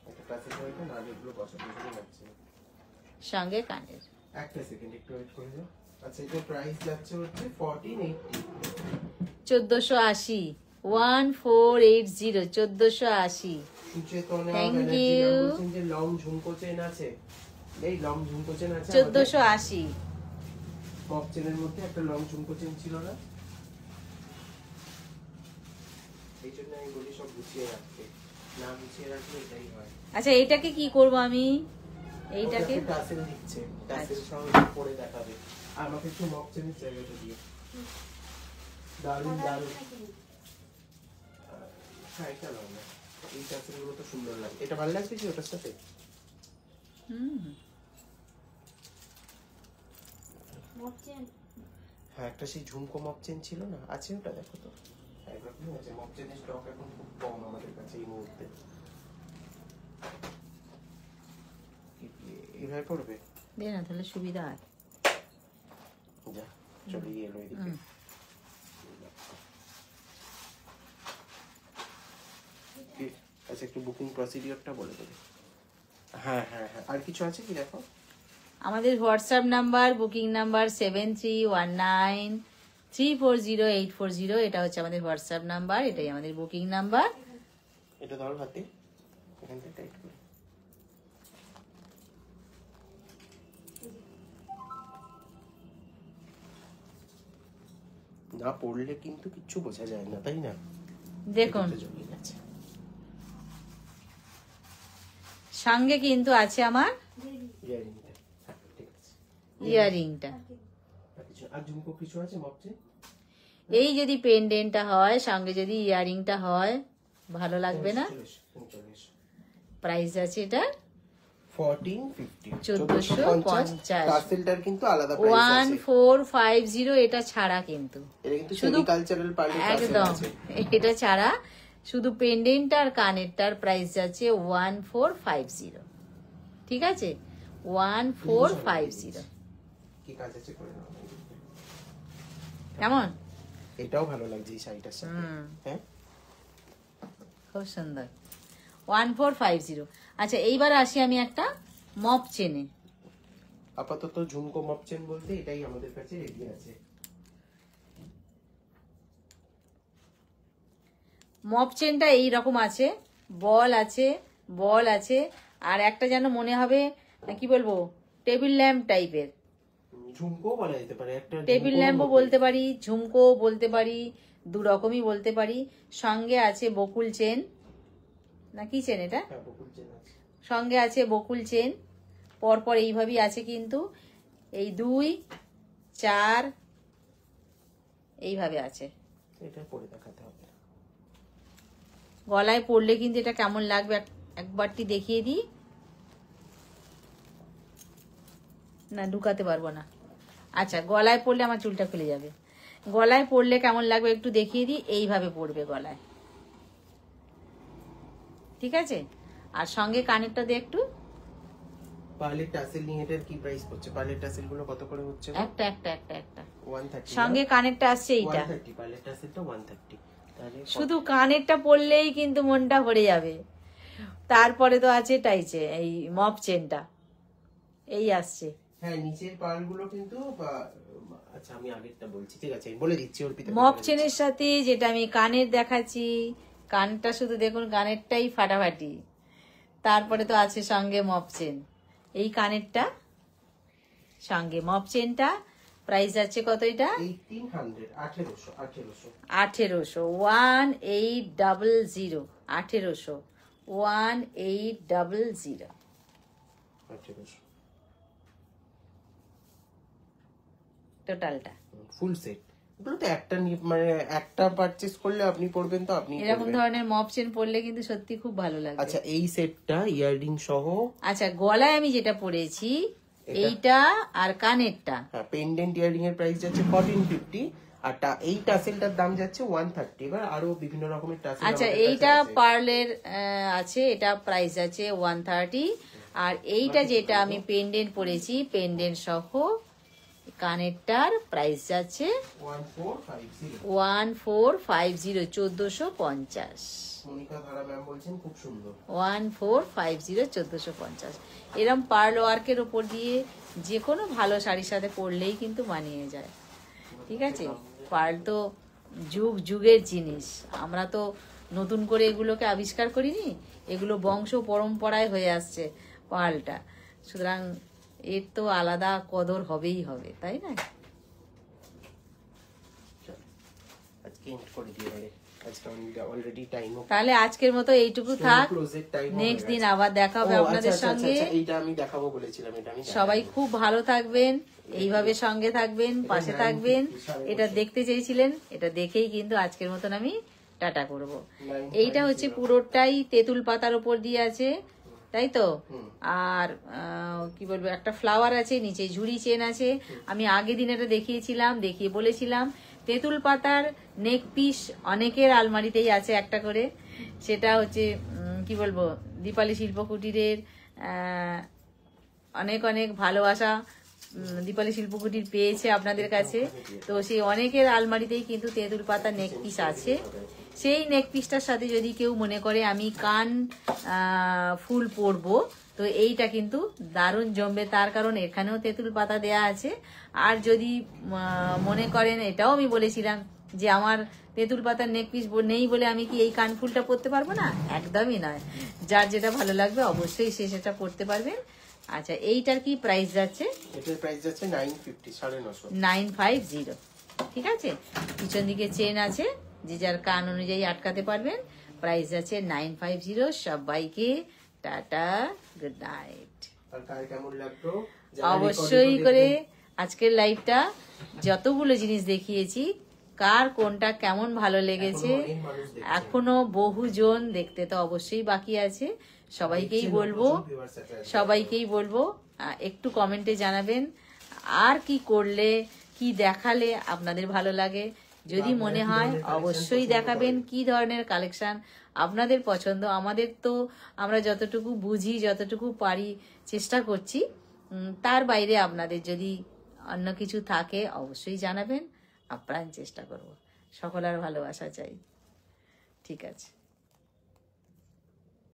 S1: একটা টাসেল হয়তো না, এগুলো বসাতে লাগছে
S2: সঙ্গে কানের,
S1: 1 সেকেন্ড একটু ওয়েট করে যাও। আচ্ছা এটা প্রাইস যাচ্ছে হচ্ছে 1480,
S2: 1480। 1480 1480।
S1: সুচেতনা
S2: Thank
S1: ব্যানার্জি
S2: you.
S1: ম্যাম বলছেন যে লং ঝুমকো চেন আছে, এই লং ঝুমকো চেন আছে
S2: 1480।
S1: মক চেনের মধ্যে একটা লং ঝুমকো চেন ছিল না, এই জন্য আমি বলি সব গুছিয়ে রাখতে, না গুছিয়ে রাখলে এটাই হয়।
S2: আচ্ছা এইটাকে কি করব আমি? এইটাকে
S1: টাসেল দিচ্ছে, টাসেল সহ পরে দেখাবে। আর আমাকে একটু মক চেনের জায়গাটা দিয়ে দারুণ দারুণ। হ্যাঁ এটা নাও না, এই টাসেল গুলো তো সুন্দর লাগে, এটা ভালো লাগছে কি ওটার সাথে? হ্যাঁ একটা সেই ঝুমকো মক চেন ছিল না, আছে ওটা দেখো তো। হ্যাঁ এরকমই আছে, মক চেনের স্টক এখন খুব কম আমাদের কাছে এই মুহূর্তে। এইভাবে পড়বে
S2: দে না, তাহলে সুবিধা হয়।
S1: যা চলে গিয়ে এলো এদিকে। আচ্ছা একটু বুকিং প্রসিডিওরটা বলে দেবে। হ্যাঁ হ্যাঁ হ্যাঁ, আর কিছু আছে কি দেখো?
S2: আমাদের হোয়াটসঅ্যাপ নাম্বার, বুকিং নাম্বার 7319340840। এটা হচ্ছে আমাদের হোয়াটসঅ্যাপ নাম্বার, এটাই আমাদের বুকিং নাম্বার।
S1: এটা ধরো হাতে, এখান থেকে টাইট করে। না পড়লে কিন্তু কিচ্ছু বোঝা যায় না, তাই না?
S2: দেখুন
S1: এটা জমে গেছে।
S2: সঙ্গে কিন্তু আছে আমার
S1: ইয়ারিংটা, হ্যাঁ ঠিক আছে।
S2: ইয়ারিংটা।
S1: আর ঝুমকো কিছু আছে মকচে?
S2: এই যদি পেন্ডেন্টটা হয়, সঙ্গে যদি ইয়ারিংটা হয়, ভালো লাগবে না? প্রাইস আছে এটা
S1: 1450
S2: 1450।
S1: টাসেলটার কিন্তু আলাদা প্রাইস আছে।
S2: 1450 এটা ছাড়া কিন্তু,
S1: এটা কিন্তু
S2: শুধু
S1: সেমিকালচারাল পার্লে টাসেল
S2: একদম
S1: আছে।
S2: এটা ছাড়া শুধু পেন্ডেন্ট আর কানেরটার প্রাইস যাচ্ছে 1450। ঠিক আছে 1450।
S1: কি কাজ আছে করে নাও।
S2: কেমন?
S1: এটাও ভালো লাগছে এই শাড়িটার সাথে। হ্যাঁ
S2: খুব সুন্দর 1450। আচ্ছা এইবার আসি আমি একটা মপ চেনে।
S1: আপাতত ঝুমকো মপচেন বলতে এটাই আমাদের কাছে রেডি আছে।
S2: মপ চেনটা এইরকম আছে, বল আছে আর একটা যেন মনে হবে কি বলবো, টেবিল ল্যাম্প টাইপের।
S1: ঝুমকো বলা যেতে পারে, একটা
S2: টেবিল ল্যাম্পও বলতে পারি, ঝুমকো বলতে পারি, দু রকমই বলতে পারি। সঙ্গে আছে বকুল চেন, না কি চেন এটা?
S1: হ্যাঁ বকুল চেন আছে।
S2: সঙ্গে আছে বকুল চেন, পরপর এইভাবেই আছে কিন্তু, এই 2 4 এইভাবে আছে।
S1: এটা পরে দেখাতে হবে।
S2: গলায় পরলে কিন্তু এটা কেমন লাগবে একবারটি দেখিয়ে দিই। না ঢুকাতে পারবো না। আচ্ছা গলায় পরলে আমার চুলটা খুলে যাবে। গলায় পরলে কেমন লাগবে একটু দেখিয়ে দিই। এইভাবে পরবে গলায়, ঠিক আছে? আর সঙ্গে কানেরটা দিয়ে একটু
S1: পার্লের টাসেল নিয়ে এটার কি প্রাইস পড়ছে? পার্লের টাসেল গুলো কত করে হচ্ছে?
S2: একটা একটা একটা একটা
S1: 130।
S2: সঙ্গে কানেরটা আসছে এইটা।
S1: 130 পার্লের টাসেলটা 130। তাহলে
S2: শুধু কানেরটা পরলেই কিন্তু মনটা ভরে যাবে। তারপরে তো আছে টাইচে এই মপ চেনটা, এই আসছে।
S1: হ্যাঁ নিচের পার্ল গুলো কিন্তু আচ্ছা আমি আগেরটা বলছি, ঠিক আছে আমি বলে দিচ্ছি অর্পিতা।
S2: মপ চেনের সাথে যেটা আমি কানের দেখাচ্ছি, কানটা শুধু দেখুন, কানেরটাই ফাটাফাটি। তারপরে তো আছে সঙ্গে মপ চেন, এই কানেরটা সঙ্গে মপ চেনটা। প্রাইস আছে কত এটা?
S1: 1800 1800
S2: 1800 1800 1800
S1: 1800
S2: টোটালটা।
S1: Full set. এগুলো তো একটা মানে একটা পারচেজ করলে আপনি পড়বেন তো আপনি
S2: এরকম ধরনের মপ চেন পরলে কিন্তু সত্যি খুব ভালো লাগবে।
S1: আচ্ছা এই সেটটা ইয়াররিং সহ।
S2: আচ্ছা গলায় আমি যেটা পরেছি এইটা আর কানেরটা,
S1: হ্যাঁ পেন্ডেন্ট ইয়াররিং এর প্রাইস যাচ্ছে 1450 আর এই টাসেলটার দাম যাচ্ছে 130। এবার আরো বিভিন্ন রকমের টাসেল।
S2: আচ্ছা এইটা পার্লের আছে, এটা প্রাইস আছে 130। আর এইটা যেটা আমি পেন্ডেন্ট পরেছি, পেন্ডেন্ট সহ কানেরটার প্রাইস যাচ্ছে 1450 1450।
S1: মনিকা ধারা ম্যাম বলছেন খুব সুন্দর।
S2: 1450 1450। এরকম পার্ল ওয়ার্কের উপর দিয়ে যে কোনো ভালো শাড়ির সাথে পরলেই কিন্তু মানিয়ে যায়। ঠিক আছে, পার্ল তো যুগ যুগের জিনিস। আমরা তো নতুন করে এগুলোকে আবিষ্কার করিনি, এগুলো বংশ পরম্পরায় হয়ে আসছে পালটা, সুতরাং এর তো আলাদা কদর হবেই হবে, তাই না?
S1: আজকে এন্ড করে দিয়ে এবারে, আজকে অলরেডি টাইম
S2: তাহলে আজকের মতো এইটুকু থাক, নেক্সট দিন আবার দেখা হবে আপনাদের সঙ্গে।
S1: এইটা আমি দেখাবো বলেছিলাম, এটা আমি
S2: সবাই খুব ভালো থাকবেন, এইভাবে সঙ্গে থাকবেন, পাশে থাকবেন। এটা দেখতে চেয়েছিলেন, এটা দেখেই কিন্তু আজকের মতন আমি টাটা করব। এইটা হচ্ছে পুরোটাই তেঁতুল পাতার উপর দিয়ে আছে, তাই তো? আর কি বলবো, একটা ফ্লাওয়ার আছে, নিচে ঝুড়ি চেন আছে। আমি আগের দিন এটা দেখিয়ে বলেছিলাম তেঁতুল পাতার নেক পিস অনেকের আলমারিতেই আছে একটা করে। সেটা হচ্ছে কি বলবো, দীপালি শিল্প কুটিরের অনেক অনেক ভালোবাসা দীপালি শিল্প কুটির পেয়েছে আপনাদের কাছে। তো সেই অনেকের আলমারিতেই কিন্তু তেঁতুল পাতা নেক পিস আছে। সেই নেক পিসটার সাথে যদি কেউ মনে করে আমি কান ফুল পরবো, তো এইটা কিন্তু দারুণ জমবে, তার কারণ এখানেও তেঁতুল পাতা দেয়া আছে। আর যদি মনে করেন, এটাও আমি বলেছিলাম যে আমার তেঁতুল পাতার নেক পিস নেই বলে আমি কি এই কান ফুলটা পরতে পারবো না, একদমই নয়। যার যেটা ভালো লাগবে অবশ্যই সে সেটা পরতে পারবেন। আচ্ছা, এইটার কি প্রাইস যাচ্ছে?
S1: এটার প্রাইস যাচ্ছে 950, 950,
S2: 950। ঠিক আছে, পিছন দিকে চেন আছে, যে যার কান অনুযায়ী আটকাতে পারবেন। প্রাইস যাচ্ছে 950। সবাইকে টাটা, গুড নাইট।
S1: আর কার কেমন লাগলো
S2: অবশ্যই করে আজকের লাইভটা যতগুলো জিনিস দেখিয়েছি, কার কোনটা কেমন ভালো লেগেছে, এখনো বহুজন দেখতে তো অবশ্যই বাকি আছে। সবাইকেই বলবো একটু কমেন্টে জানাবেন আর কি করলে, কি দেখালে আপনাদের ভালো লাগে। যদি মনে হয় অবশ্যই দেখাবেন কি ধরনের কালেকশন আপনাদের পছন্দ। আমাদের তো আমরা যতটুকু বুঝি, যতটুকু পারি চেষ্টা করছি। তার বাইরে আপনাদের যদি অন্য কিছু থাকে অবশ্যই জানাবেন, আপ্রাণ চেষ্টা করব। সকলের ভালোবাসা চাই। ঠিক আছে।